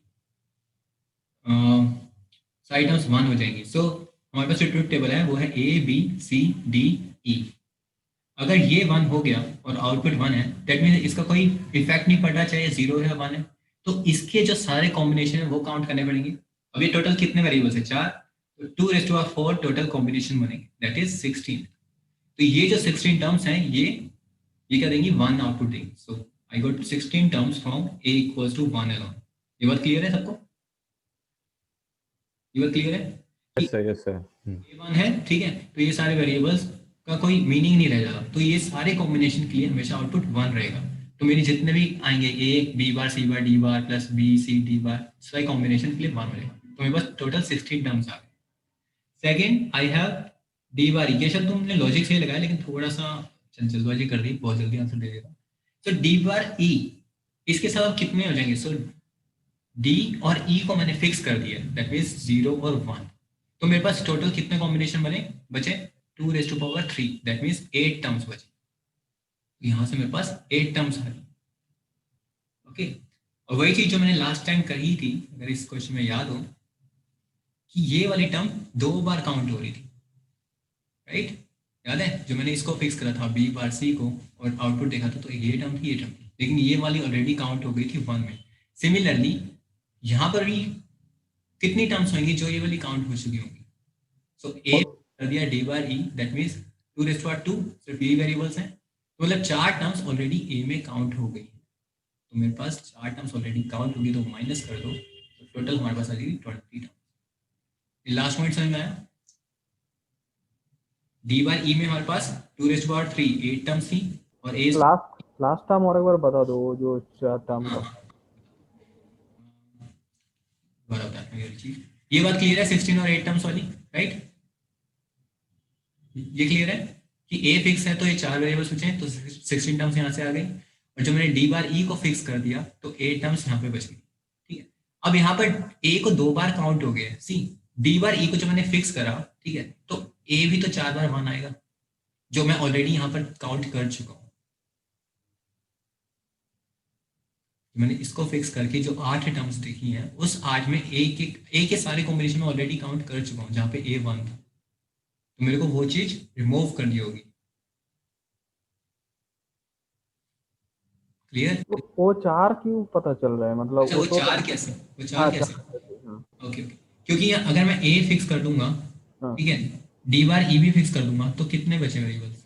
सारी टर्म्स 1 हो जाएंगी। सो हमारे पास जो ट्रुथ टेबल है वो है ए बी सी डी ई। अगर ये 1 हो गया और आउटपुट 1 है, दैट मीन्स इसका कोई इफेक्ट नहीं पड़ रहा चाहे 0 है 1 है, तो इसके जो सारे कॉम्बिनेशन है वो काउंट करने पड़ेंगे। अब ये टोटल कितने वेरिएबल्स है? 4, तो 2⁴ टोटल कॉम्बिनेशन बनेंगे, दैट इज 16। तो ये जो 16 टर्म्स हैं ये क्या देंगी? 1 आउटपुट देंगी। So I got 16 terms from A equals to 1 alone. ये बात क्लियर है सबको? ये बात क्लियर है? Yes sir, yes sir. A 1 है, ठीक है, तो ये सारे वेरिएबल्स का कोई मीनिंग नहीं रह जाता, तो ये सारे कॉम्बिनेशन के लिए हमेशा आउटपुट 1 रहेगा। तो मेरी जितने भी आएंगे A B bar C bar D bar plus B C D bar, सारे कॉम्बिनेशन के लिए 1 रहेगा। तो मेरे पास टोटल 16 टर्म्स आ गए। Second, I have D bar E. शब्द तुमने लॉजिक से लगाया, लेकिन थोड़ा सा जल्दबाजी कर दी, बहुत जल्दी आंसर दे देगा। तो डी बार ई, इसके साथ अब कितने हो जाएंगे? सो डी और ई को मैंने फिक्स कर दिया, दैट मीन्स 0 और 1। तो मेरे पास टोटल कितने कॉम्बिनेशन बचे? 2⁻3, दैट मीन्स 8 टर्म्स बचे। यहाँ से मेरे पास 8 टर्म्स आ गई। ओके, और वही चीज जो मैंने लास्ट टाइम कही थी, अगर इस क्वेश्चन में याद हो, कि ये वाली टर्म 2 बार काउंट हो रही थी, राइट? याद है जो मैंने इसको फिक्स करा था बी बार सी को, और आउटपुट देखा था, तो ये टर्म थी, ये टर्म थी, लेकिन ये वाली ऑलरेडी काउंट हो गई थी 1 में। सिमिलरली यहाँ पर भी कितनी टर्म्स होंगी जो ये वाली काउंट हो चुकी होंगी? सो ए कर दिया D bar E, that means 2⁻², सिर्फ यही वेरिएबल्स हैं, तो मतलब 4 टर्म्स ऑलरेडी ए में काउंट हो गई, तो मेरे पास 4 टर्म्स ऑलरेडी काउंट होगी, तो माइनस कर दो, तो टोटल हमारे पास आ जाएगी 20 टर्म। लास्ट पॉइंट समझ में आया? डी बार ई में हमारे पास 2⁻3 8 टर्म्स थी, और ए लास्ट टर्म और एक बार बता दो, वो जो 4 टर्म का। बराबर है चीज। ये बात क्लियर है 16 और 8 टर्म्स वाली, राइट? ये क्लियर है कि ए फिक्स है तो ये 4 वेरिएबल्स बचे, तो 16 टर्म्स यहाँ से आ गई, और जब मैंने डी बार ई को फिक्स कर दिया तो 8 टर्म्स यहाँ पे बच गई, ठीक है। अब यहाँ पर ए को 2 बार काउंट हो गया, सी डी बार ई को जब मैंने फिक्स करा, ठीक है, तो ए भी तो 4 बार 1 आएगा, जो मैं ऑलरेडी यहाँ पर काउंट कर चुका हूँ। मैंने इसको फिक्स करके जो 8 टर्म्स देखी हैं, उस 8 में ए के सारे कॉम्बिनेशन में ऑलरेडी काउंट कर चुका हूँ, जहाँ पे ए 1 था, तो मेरे को वो चीज रिमूव करनी होगी। क्लियर? वो 4 क्यों पता चल रहा है, मतलब अच्छा, वो तो 4 कैसे? वो 4 कैसे? हाँ, ओके ओके, क्योंकि अगर मैं ए फिक्स कर दूंगा, हाँ। ठीक है, डी बार ई भी फिक्स कर दूंगा, तो कितने बचे वेरिएबल्स?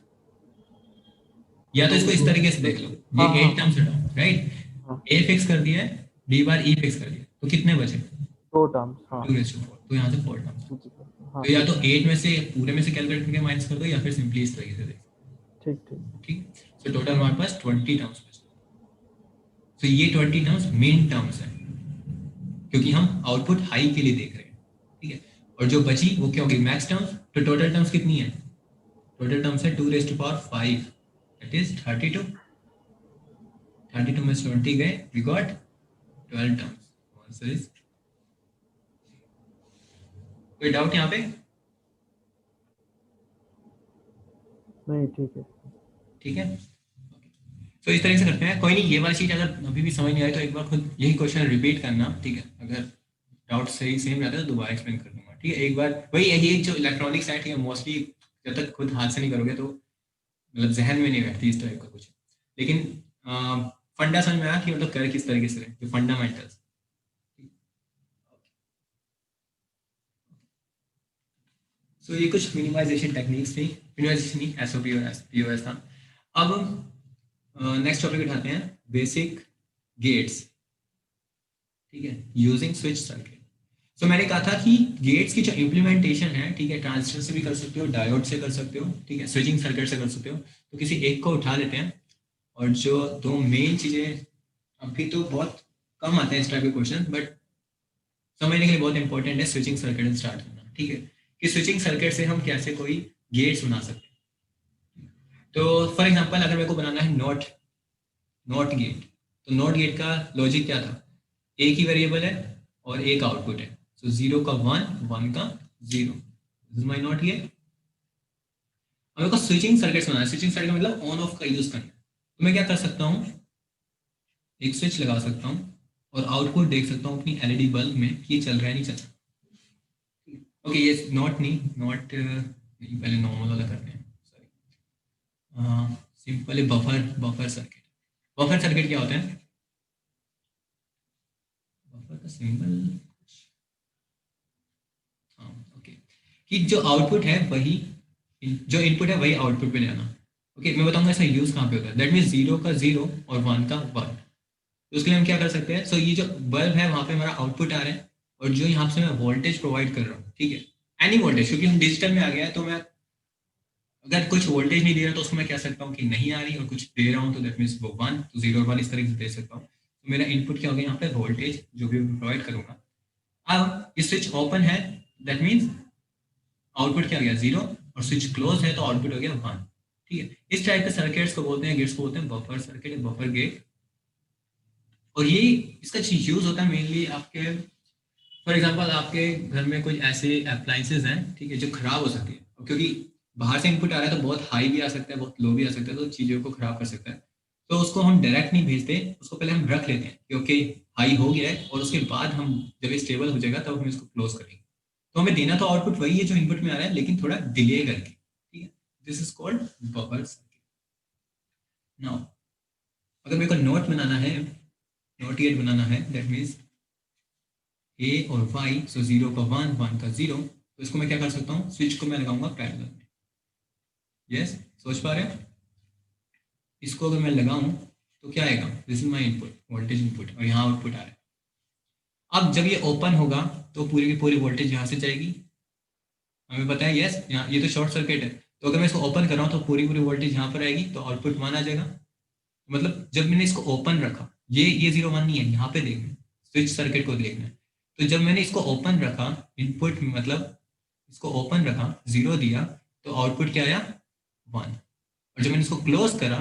या तो इसको इस तरीके से देख लो, ये हाँ, 8 टर्म्स हटाओ, राइट? हाँ। ए फिक्स कर दिया है, डी बार ई फिक्स कर दिया, तो कितने बचे? 2 टर्म्स। हाँ 2⁻4, तो यहाँ से 4 टर्म्स। हाँ, तो या तो 8 में से पूरे में से कैलकुलेट करके माइनस कर दो, या फिर सिंपली इस तरीके से देखो, ठीक ठीक। ठीक। सो टोटल हमारे पास 20 टर्म्स बचे। तो ये 20 टर्म्स मेन टर्म्स हैं, क्योंकि हम आउटपुट हाई के लिए देख रहे हैं, ठीक है। और जो बची वो क्या होगी? Max terms. तो टोटल टर्म्स कितनी है? टोटल टर्म्स है 2⁻5, दैट इज 32। 32 में 20 गए, we got 12 terms. Answer is. कोई डाउट यहाँ पे? नहीं, ठीक है। ठीक है, तो इस तरह से करते हैं। कोई नहीं, ये वाली चीज अगर अभी भी समझ नहीं आई तो एक बार खुद यही क्वेश्चन रिपीट करना, ठीक है। अगर डाउट सही सेम रहता है तो दोबारा एक्सप्लेन कर दूंगा, ठीक है। एक बार वही ये जो इलेक्ट्रॉनिक्स है, ठीक है, मोस्टली जब तक खुद हाथ से नहीं करोगे तो मतलब जहन में नहीं बैठती इस टाइप का कुछ, लेकिन फंडा समझ में आया कि मतलब कर किस तरीके से रहे, जो फंडामेंटल्स। सो ये कुछ मिनिमाइजेशन टेक्निक्स थी, मिनिमाइजेशन नहीं, एसओपी और पीओएस था। अब नेक्स्ट टॉपिक उठाते हैं, बेसिक गेट्स, ठीक है, यूजिंग स्विच सर्किट। सो मैंने कहा था कि गेट्स की जो इम्प्लीमेंटेशन है, ठीक है, ट्रांजिस्टर से भी कर सकते हो, डायोड से कर सकते हो, ठीक है, स्विचिंग सर्किट से कर सकते हो। तो किसी एक को उठा लेते हैं, और जो 2 मेन चीज़ें, अभी तो बहुत कम आते हैं इस टाइप के क्वेश्चन, बट समझने के लिए बहुत इंपॉर्टेंट है स्विचिंग सर्किट स्टार्ट करना, ठीक है, कि स्विचिंग सर्किट से हम कैसे कोई गेट्स बना सकते हैं। तो फॉर एग्जांपल अगर मेरे को बनाना है नॉट गेट, तो नॉट गेट का लॉजिक क्या था? एक ही वेरिएबल है और एक आउटपुट है, सो 0 का 1, 1 का 0, this is my not gate. अब मेरे को स्विचिंग सर्किट बनाना है, स्विचिंग सर्किट मतलब ऑन ऑफ का यूज करना है। तो मैं क्या कर सकता हूँ, एक स्विच लगा सकता हूँ और आउटपुट देख सकता हूँ अपनी एलईडी बल्ब में कि ये चल रहा है नहीं चल रहा। ओके, ये नॉट पहले नॉर्मल वाला करते हैं, sorry, simple buffer circuit. Buffer circuit क्या होता है? बफर का सिंबल, हाँ ओके, कि जो आउटपुट है वही, जो इनपुट है वही आउटपुट पे ले आना। ओके, मैं बताऊंगा इसका यूज कहाँ पे होता है। दैट मीन्स 0 का 0 और 1 का 1। तो उसके लिए हम क्या कर सकते हैं? सो ये जो बल्ब है वहाँ पे हमारा आउटपुट आ रहा है, और जो यहाँ से मैं वोल्टेज प्रोवाइड कर रहा हूँ, ठीक है, एनी वोल्टेज, क्योंकि हम डिजिटल में आ गया है, तो मैं अगर कुछ वोल्टेज नहीं दे रहा तो उसको मैं कह सकता हूँ कि नहीं आ रही, और कुछ दे रहा हूँ तो दैट मीन्स वो 1, तो 0 और 1 इस तरीके से दे सकता हूँ। तो मेरा इनपुट क्या हो गया यहाँ पे? वोल्टेज जो भी प्रोवाइड करूंगा। अब ये स्विच ओपन है, दैट मीन्स आउटपुट क्या गया? 0, और स्विच क्लोज है तो आउटपुट हो गया 1, ठीक है। इस टाइप के सर्किट्स को बोलते हैं, गेट्स को बोलते हैं बफर सर्किट, बफर गेट। और ये इसका यूज होता है मेनली आपके, फॉर एग्जांपल आपके घर में कुछ ऐसे अप्लाइंसेज हैं, ठीक है, जो खराब हो सकती है, क्योंकि बाहर से इनपुट आ रहा है तो बहुत हाई भी आ सकता है, बहुत लो भी आ सकता है, तो चीज़ों को खराब कर सकता है। तो उसको हम डायरेक्ट नहीं भेजते, उसको पहले हम रख लेते हैं क्योंकि हाई हो गया है, और उसके बाद हम जब स्टेबल हो जाएगा तब हम इसको क्लोज करेंगे। तो हमें देना तो आउटपुट वही है जो इनपुट में आ रहा है, लेकिन थोड़ा डिले करके, ठीक है। This is called buffer circuit. Now अगर मेरे को नोट बनाना है, नोट गेट बनाना है, दैट मीन्स ए और वाई, सो 0 का 1, 1 का 0, तो इसको मैं क्या कर सकता हूँ? स्विच को मैं लगाऊंगा पैरेलल में। यस, सोच पा रहे हैं? इसको अगर मैं लगाऊं तो क्या आएगा, this is my input, voltage input, और यहाँ आउटपुट आ रहा है। अब जब ये ओपन होगा तो पूरी की पूरी वोल्टेज यहाँ से जाएगी, हमें पता है यस, यहाँ ये तो शॉर्ट सर्किट है, तो अगर मैं इसको ओपन कर रहा हूँ तो पूरी पूरी वोल्टेज यहाँ पर आएगी, तो आउटपुट 1 आ जाएगा। मतलब जब मैंने इसको ओपन रखा, ये 0 1 नहीं है, यहाँ पे देखना, स्विच सर्किट को देखना है। तो जब मैंने इसको ओपन रखा, इनपुट मतलब इसको ओपन रखा, 0 दिया, तो आउटपुट क्या आया, 1। और जब मैंने इसको क्लोज करा,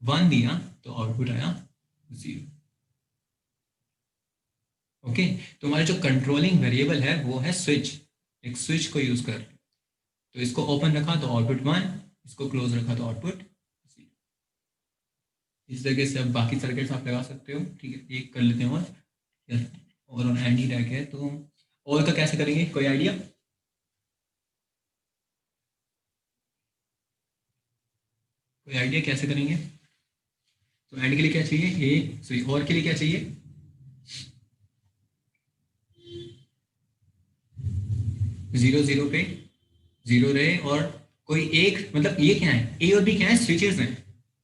1 दिया, तो आउटपुट आया 0। ओके, तो हमारे जो कंट्रोलिंग वेरिएबल है वो है स्विच, एक स्विच को यूज कर, तो इसको ओपन रखा तो आउटपुट 1, इसको क्लोज रखा तो आउटपुट 0। इस तरीके से अब बाकी सर्किट्स आप लगा सकते हो। ठीक है, एक कर लेते हैं और एंड ही रह गया, तो और का कैसे करेंगे, कोई आइडिया? कोई आइडिया कैसे करेंगे? तो एंड के लिए क्या चाहिए, ए सॉरी, और के लिए क्या चाहिए, जीरो जीरो पे 0 रहे, और कोई एक, मतलब ये क्या है, ए और बी क्या है, स्विचेस हैं,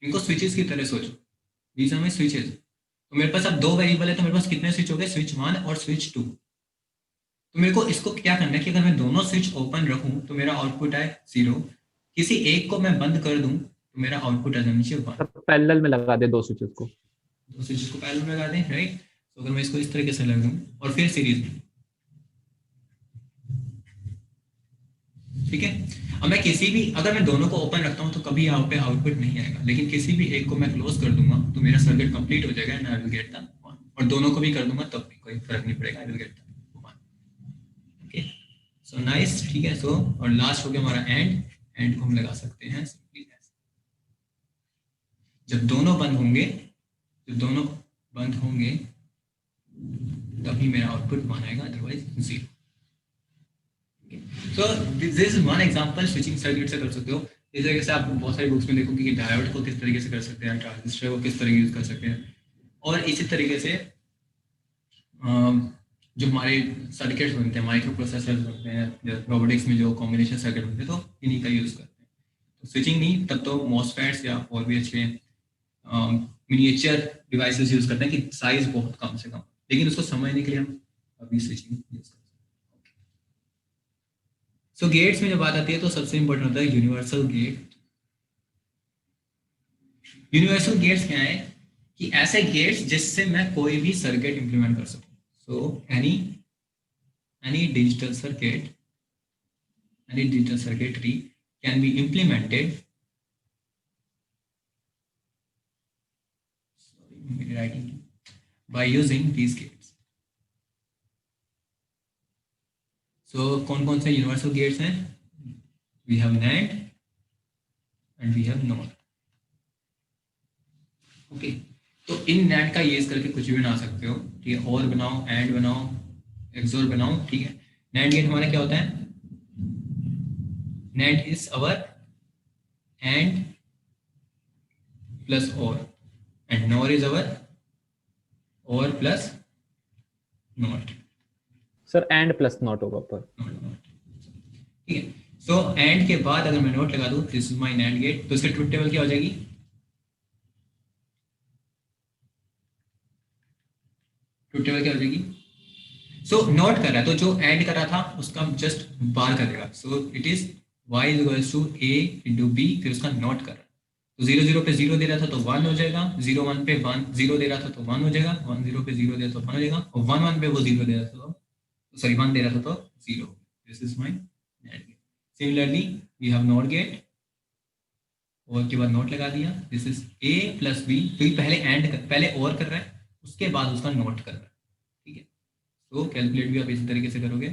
इनको स्विचेस की तरह सोचो, दीज आर माय स्विचेस। तो मेरे पास अब 2 वेरिएबल है, तो मेरे पास कितने स्विच हो गए, स्विच 1 और स्विच 2। तो मेरे को इसको क्या करना है कि अगर मैं दोनों स्विच ओपन रखूं तो मेरा आउटपुट आए 0, किसी एक को मैं बंद कर दूं तो मेरा आउटपुट आ जाना चाहिए 1। सब पैरेलल में लगा दे 2 स्विचेस को। 2 स्विचेस को पैरेलल में लगा दें, राइट। तो अगर मैं इसको इस तरीके से लगा दूं और फिर सीरीज में, ठीक है। अब मैं किसी भी, अगर मैं दोनों को ओपन रखता हूं तो कभी यहाँ पे आउटपुट नहीं आएगा, लेकिन किसी भी एक को मैं क्लोज कर दूंगा तो मेरा सर्किट कंप्लीट हो जाएगा and I will get the 1। और दोनों को भी कर दूंगा तब भी कोई फर्क नहीं पड़ेगा, आई will get the 1। Okay, so nice, ठीक है। सो और लास्ट हो गया हमारा एंड को हम लगा सकते हैं सिंपली ऐसे, जब दोनों बंद होंगे तभी मेरा आउटपुट 1 आएगा, otherwise 0। So this is one example switching circuit से कर सकते हो। इस तरीके से आप बहुत सारी बुक्स में देखोगे कि डायोड को किस तरीके से कर सकते हैं, ट्रांजिस्टर को किस तरह यूज कर सकते हैं, और इसी तरीके से जो हमारे सर्किट्स बनते हैं, माइक्रो प्रोसेसर्स बनते हैं, रोबोटिक्स में जो कॉम्बिनेशन सर्किट बनते हैं, तो इन्हीं का यूज करते हैं। तो स्विचिंग नहीं, तब तो मॉसफेट्स या और भी अच्छे मिनिएचर डिवाइसेस यूज करते हैं कि साइज बहुत कम से कम, लेकिन उसको समझने के लिए हम अभी स्विचिंग यूज करते हैं। सो गेट्स में जब बात आती है तो सबसे इंपॉर्टेंट होता है यूनिवर्सल गेट। यूनिवर्सल गेट्स क्या है कि ऐसे गेट्स जिससे मैं कोई भी सर्किट इंप्लीमेंट कर सकूं। So any digital circuitry can be implemented, by using these gates. तो कौन कौन से यूनिवर्सल गेट्स हैं, we have NAND and we have NOR। Okay, तो इन NAND का यूज करके कुछ भी बना सकते हो, ठीक है, और बनाओ, एंड बनाओ, एक्सोर बनाओ, ठीक है। NAND गेट हमारा क्या होता है, NAND is our and plus और, एंड NOR इज अवर और plus not. Sir and plus not होगा ऊपर, ठीक है। सो एंड के बाद अगर मैं नोट लगा दूं, this is my NAND gate, तो इसका ट्रुथ टेबल क्या हो जाएगी, ट्रुथ टेबल क्या हो जाएगी, सो नोट कर रहा है तो जो एंड कर रहा था उसका जस्ट बार कर देगा। So it is y is equals to a into b, फिर उसका नोट कर रहा है, तो 0 0 पे 0 दे रहा था तो 1 हो जाएगा, 0 1 पे 1 0 दे रहा था तो 1 हो जाएगा, 1 0 पे 0 दे रहा तो 1 हो जाएगा, और 1 1 पे वो 0 दे रहा था तो सॉरी 1 दे रहा था तो 0। This is my NAND gate. Similarly we have NOR gate, और के बाद नोट लगा दिया, this is a plus b, तो पहले और कर रहा है, उसके बाद उसका नोट कर रहा है, ठीक है। तो कैलकुलेट भी आप इसी तरीके से करोगे।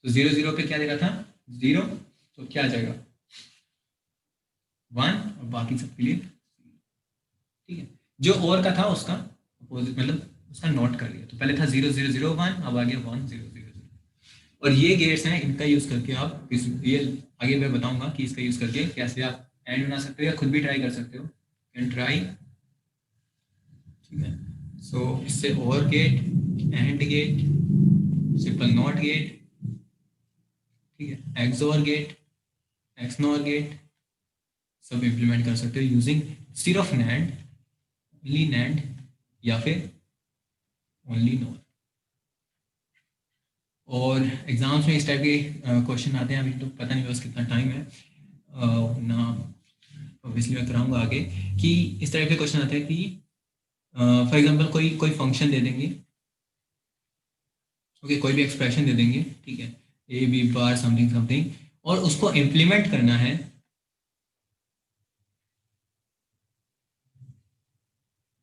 तो 0 0 पे क्या दे रहा था, 0, तो क्या आ जाएगा 1, और बाकी सबके लिए, ठीक है। जो और का था उसका अपोजिट, मतलब उसका नोट कर लिया, तो पहले था 0 0 0 1, अब आ गया 1 0 0 0। और ये गेट्स हैं, इनका यूज करके आप ये आगे मैं बताऊंगा कि इसका यूज करके कैसे आप एंड बना सकते हो या खुद भी ट्राई कर सकते हो, कैन ट्राई, ठीक है। सो इससे or gate, and gate, simple not gate, ठीक है, एक्सओर गेट, एक्सनोर गेट, सब इम्प्लीमेंट कर सकते हो यूजिंग सिर्फ नैंड, ओनली नैंड या फिर ओनली नॉर। और एग्जाम्स में इस टाइप के क्वेश्चन आते हैं, अभी तो पता नहीं बस कितना टाइम है ना, ऑब्वियसली मैं कराऊंगा आगे कि इस टाइप के क्वेश्चन आते हैं कि फॉर एग्जांपल कोई कोई फंक्शन दे देंगे, ओके, कोई भी एक्सप्रेशन दे देंगे, ठीक है, A B bar something something, और उसको इम्प्लीमेंट करना है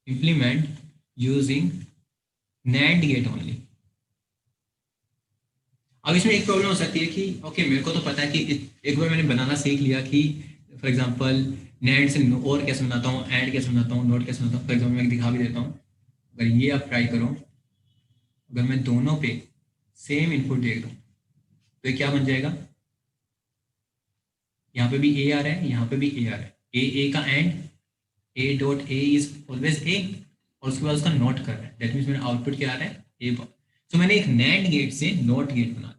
implement using NAND gate only. अब इसमें एक प्रॉब्लम हो सकती है कि ओके मेरे को तो पता है कि एक बार मैंने बनाना सीख लिया कि फॉर एग्जांपल नैंड से और कैसे बनाता हूँ, एंड कैसे बनाता हूँ, नोट कैसे बनाता हूँ। फॉर एग्जांपल मैं दिखा भी देता हूँ, अगर ये आप ट्राई करो, अगर मैं दोनों पे सेम इनपुट दे दूँ तो ये क्या बन जाएगा, यहाँ पे भी ए आ रहा है, यहाँ पे भी ए आ रहा है, ए का and, A dot A is always a, और उसके बाद उसका नोट कर रहा है, दैट मीन्स मेरा आउटपुट क्या आ रहा है, ए बार। तो मैंने एक नैंड गेट से नोट गेट बना दिया।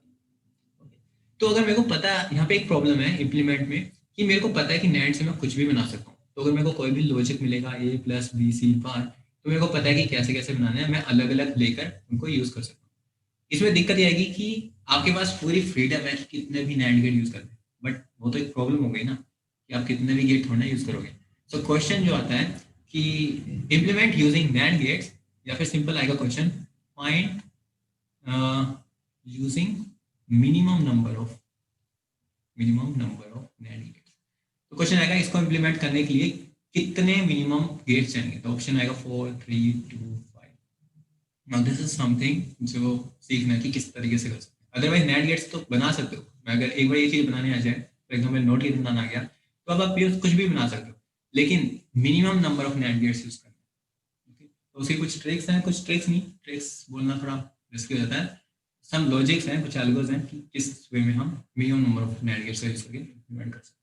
तो अगर मेरे को पता, यहाँ पे एक प्रॉब्लम है इम्प्लीमेंट में कि मेरे को पता है कि नैंड से मैं कुछ भी बना सकता हूँ, तो अगर मेरे को कोई भी लॉजिक मिलेगा ए प्लस बी सी बार, तो मेरे को पता है कि कैसे कैसे बनाना है, मैं अलग अलग लेकर उनको यूज कर सकता हूँ। इसमें दिक्कत ये आएगी कि आपके पास पूरी फ्रीडम है कि कितने भी नैंड गेट यूज कर दें, बट वो तो एक प्रॉब्लम हो गई ना कि आप कितने भी गेट थोड़ा यूज करोगे। सो क्वेश्चन जो आता है कि इम्प्लीमेंट यूजिंग नैंड गेट्स, या फिर सिंपल आएगा question find using minimum number of NAND gates. तो क्वेश्चन आएगा इसको इम्प्लीमेंट करने के लिए कितने मिनिमम गेट्स चाहिए, तो ऑप्शन आएगा 4 3 2 5। नाउ दिस इज समथिंग जो सीखना है कि किस तरीके से कर सकते हैं। अदरवाइज नैंड गेट्स तो बना सकते हो, मैं अगर एक बार ये चीज बनाने आ जाए, फॉर एग्जाम्पल नोट गेट बनाना आ गया, तो अब आप कुछ भी बना सकते हो, लेकिन minimum number of NAND gates use करना है। ओके, तो उसकी कुछ ट्रिक्स हैं, कुछ ट्रिक्स नहीं, ट्रिक्स बोलना थोड़ा रिस्की हो जाता है, सम लॉजिक्स हैं, कुछ एल्गोरिथम्स हैं कि किस वे में हम minimum number of NAND gates का यूज करके इम्प्लीमेंट कर सकते हैं।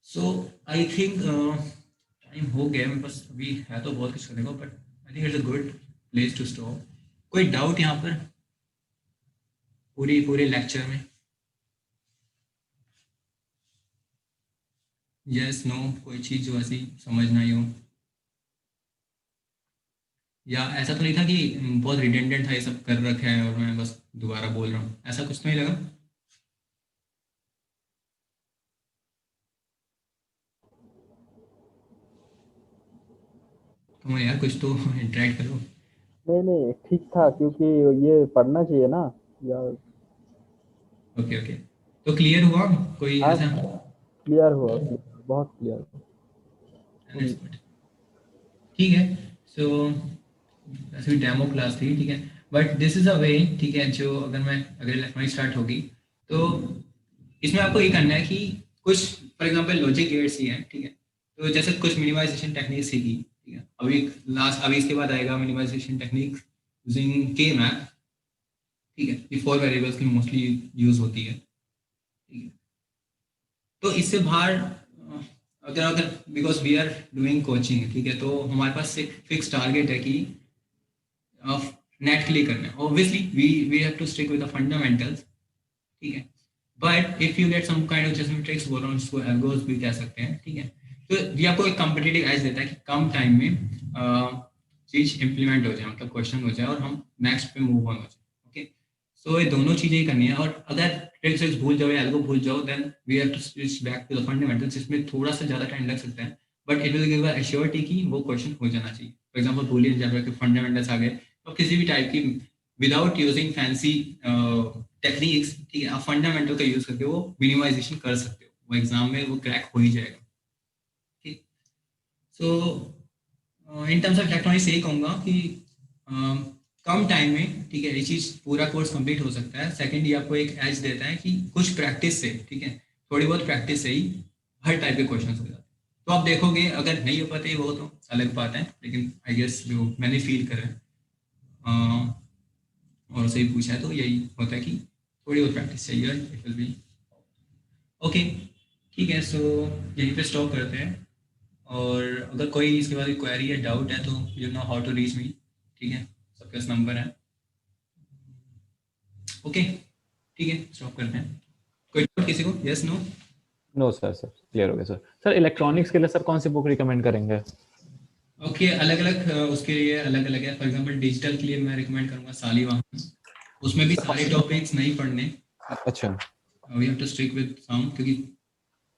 सो आई थिंक टाइम हो गया मेरे पास, अभी है तो बहुत कुछ करने को, but I think it's a good place to stop. कोई डाउट यहाँ पर पूरे लेक्चर में? यस नो, कोई चीज़ जो ऐसी समझ ना आई हो, या ऐसा तो नहीं था कि बहुत रिडेंडेंट था, ये सब कर रखा है और मैं बस दोबारा बोल रहा हूँ, ऐसा कुछ तो नहीं लगा? तुम यार कुछ तो इंटरेक्ट करो। नहीं नहीं ठीक था, क्योंकि ये पढ़ना चाहिए ना यार। ओके ओके, तो क्लियर हुआ कोई हाँ, ऐसा? क्लियर हुआ, क्लियर, बहुत क्लियर हुआ। That's good. ठीक है, सो ऐसे भी डेमो क्लास थी, ठीक है, बट दिस इज अ वे, ठीक है, जो अगर इलेक्ट्रॉनिक स्टार्ट होगी तो इसमें आपको ये करना है कि कुछ फॉर एग्जांपल लॉजिक गेट्स ही हैं, ठीक है, तो जैसे कुछ मिनिमाइजेशन टेक्निक सीखी, ठीक है, अभी इसके बाद आएगा मिनिमाइजेशन टेक्निक यूजिंग के मैप, ठीक है, ये 4 वेरिएबल्स की मोस्टली यूज होती है, ठीक है। तो इससे बाहर अगर अगर because we are doing coaching, ठीक है, तो हमारे पास एक फिक्स टारगेट है कि नेट क्लियर करना है, obviously we have to stick with the fundamentals, ठीक है, but if you get some kind of जैसे ट्रिक्स बोल रहा हूँ, इसको एल्गोस भी कह सकते हैं, ठीक है, तो ये आपको एक कॉम्पिटिटिव एज देता है कि कम टाइम में चीज इंप्लीमेंट हो जाए, मतलब क्वेश्चन हो जाए और हम नेक्स्ट पे मूव ऑन हो जाए। ओके, सो ये दोनों चीजें ही करनी है, और अगर ट्रिक्स भूल जाओ या एल्गो भूल जाओ, then we have to switch back to the fundamentals, इसमें थोड़ा सा ज्यादा टाइम लग सकता है, but it will give a assurity कि वो क्वेश्चन हो जाना चाहिए। फॉर एग्जांपल बूलियन अलजेब्रा के फंडामेंटल्स आ गए, तो किसी भी टाइप की विदाउट यूजिंग फैंसी टेक्निक्स, ठीक है, आप फंडामेंटल का यूज करके वो मिनिमाइजेशन कर सकते हो, वो एग्जाम में वो क्रैक हो ही जाएगा। ठीक, सो इन टर्म्स ऑफ इलेक्ट्रॉनिक्स यही कहूँगा कि कम टाइम में, ठीक है, ये चीज़ पूरा कोर्स कंप्लीट हो सकता है। सेकंड, ये आपको एक एज देता है कि कुछ प्रैक्टिस से, ठीक है, थोड़ी बहुत प्रैक्टिस से ही हर टाइप के क्वेश्चन हो जाते हैं। तो आप देखोगे अगर नहीं हो पाते वो तो अलग बात है, लेकिन आई गेस जो मैंने फील करा है और सही पूछा है तो यही होता है कि थोड़ी बहुत प्रैक्टिस चाहिए, इट विल बी ओके। ठीक है, सो यहीं पे स्टॉप करते हैं, और अगर कोई इसके बाद क्वेरी या डाउट है तो you know how to reach me, ठीक है, सबके पास नंबर है। ओके, ठीक है, स्टॉप करते हैं। कोई डाउट किसी को? Yes no? No sir, sir clear हो गया सर। सर इलेक्ट्रॉनिक्स के लिए सर कौन सी बुक रिकमेंड करेंगे? ओके, अलग अलग उसके लिए अलग अलग है। फॉर एग्जांपल डिजिटल के लिए मैं रिकमेंड करूंगा सालिवान। उसमें भी सारे टॉपिक्स नहीं पढ़ने, अच्छा we have to stick with some, क्योंकि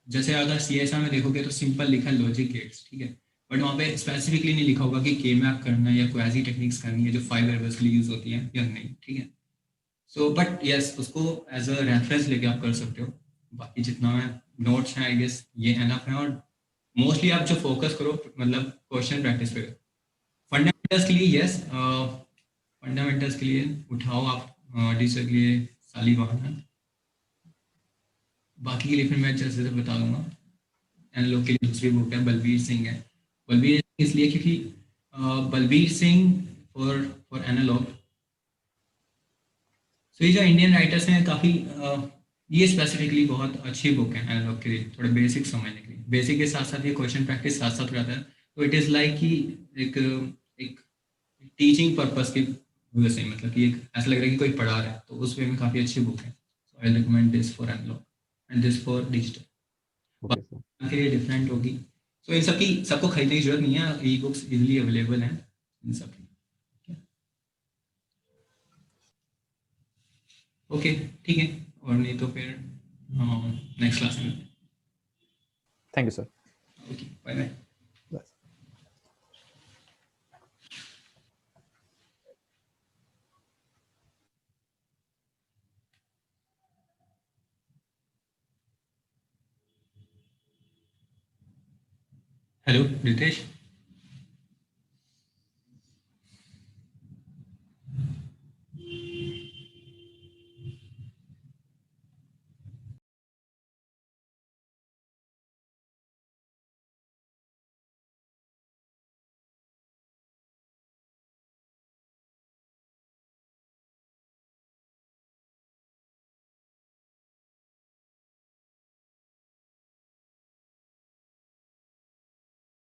जैसे अगर CSR में देखोगे तो सिंपल लिखा है लॉजिक गेट्स, ठीक है, बट वहाँ पे स्पेसिफिकली नहीं लिखा होगा कि के मैप करना है या कोई ऐसी टेक्निक्स करनी है जो 5 वेरिएबल्स के लिए यूज होती है या नहीं, ठीक है। सो बट यस, उसको एज अ रेफरेंस लेके आप कर सकते हो। बाकी जितना मैं नोट्स हैं आई गेस ये एनफ है, और मोस्टली आप जो फोकस करो मतलब क्वेश्चन प्रैक्टिस पे। फंडामेंटल्स के लिए यस, फंडामेंटल्स के लिए उठाओ आप टीचर के लिए सालिवान है। बाकी के लिए फिर मैं जैसे से बता दूंगा। एनालॉग के लिए दूसरी बुक है, बलबीर सिंह है। बलबीर सिंह इसलिए क्योंकि Balbir Singh for for analog, so ये जो इंडियन राइटर्स हैं काफ़ी ये स्पेसिफिकली बहुत अच्छी बुक है एनालॉग के लिए, थोड़े बेसिक समझने के लिए। बेसिक के साथ साथ ये क्वेश्चन प्रैक्टिस साथ साथ हो जाता है, तो इट इज़ लाइक कि एक एक टीचिंग पर्पस के वजह से, मतलब कि एक ऐसा लग रहा है कि कोई पढ़ा रहा है, तो उस वे में काफ़ी अच्छी बुक है। So I recommend this for analog and this for digital. Okay sir. के लिए डिफरेंट होगी। सो इन सबकी सबको खरीदने की जरूरत नहीं है, ई बुक्स इजिली अवेलेबल हैं इन सब की। ओके, ठीक है, और नहीं तो फिर नेक्स्ट क्लास में। Thank you sir. Okay, bye bye. Hello Ritesh.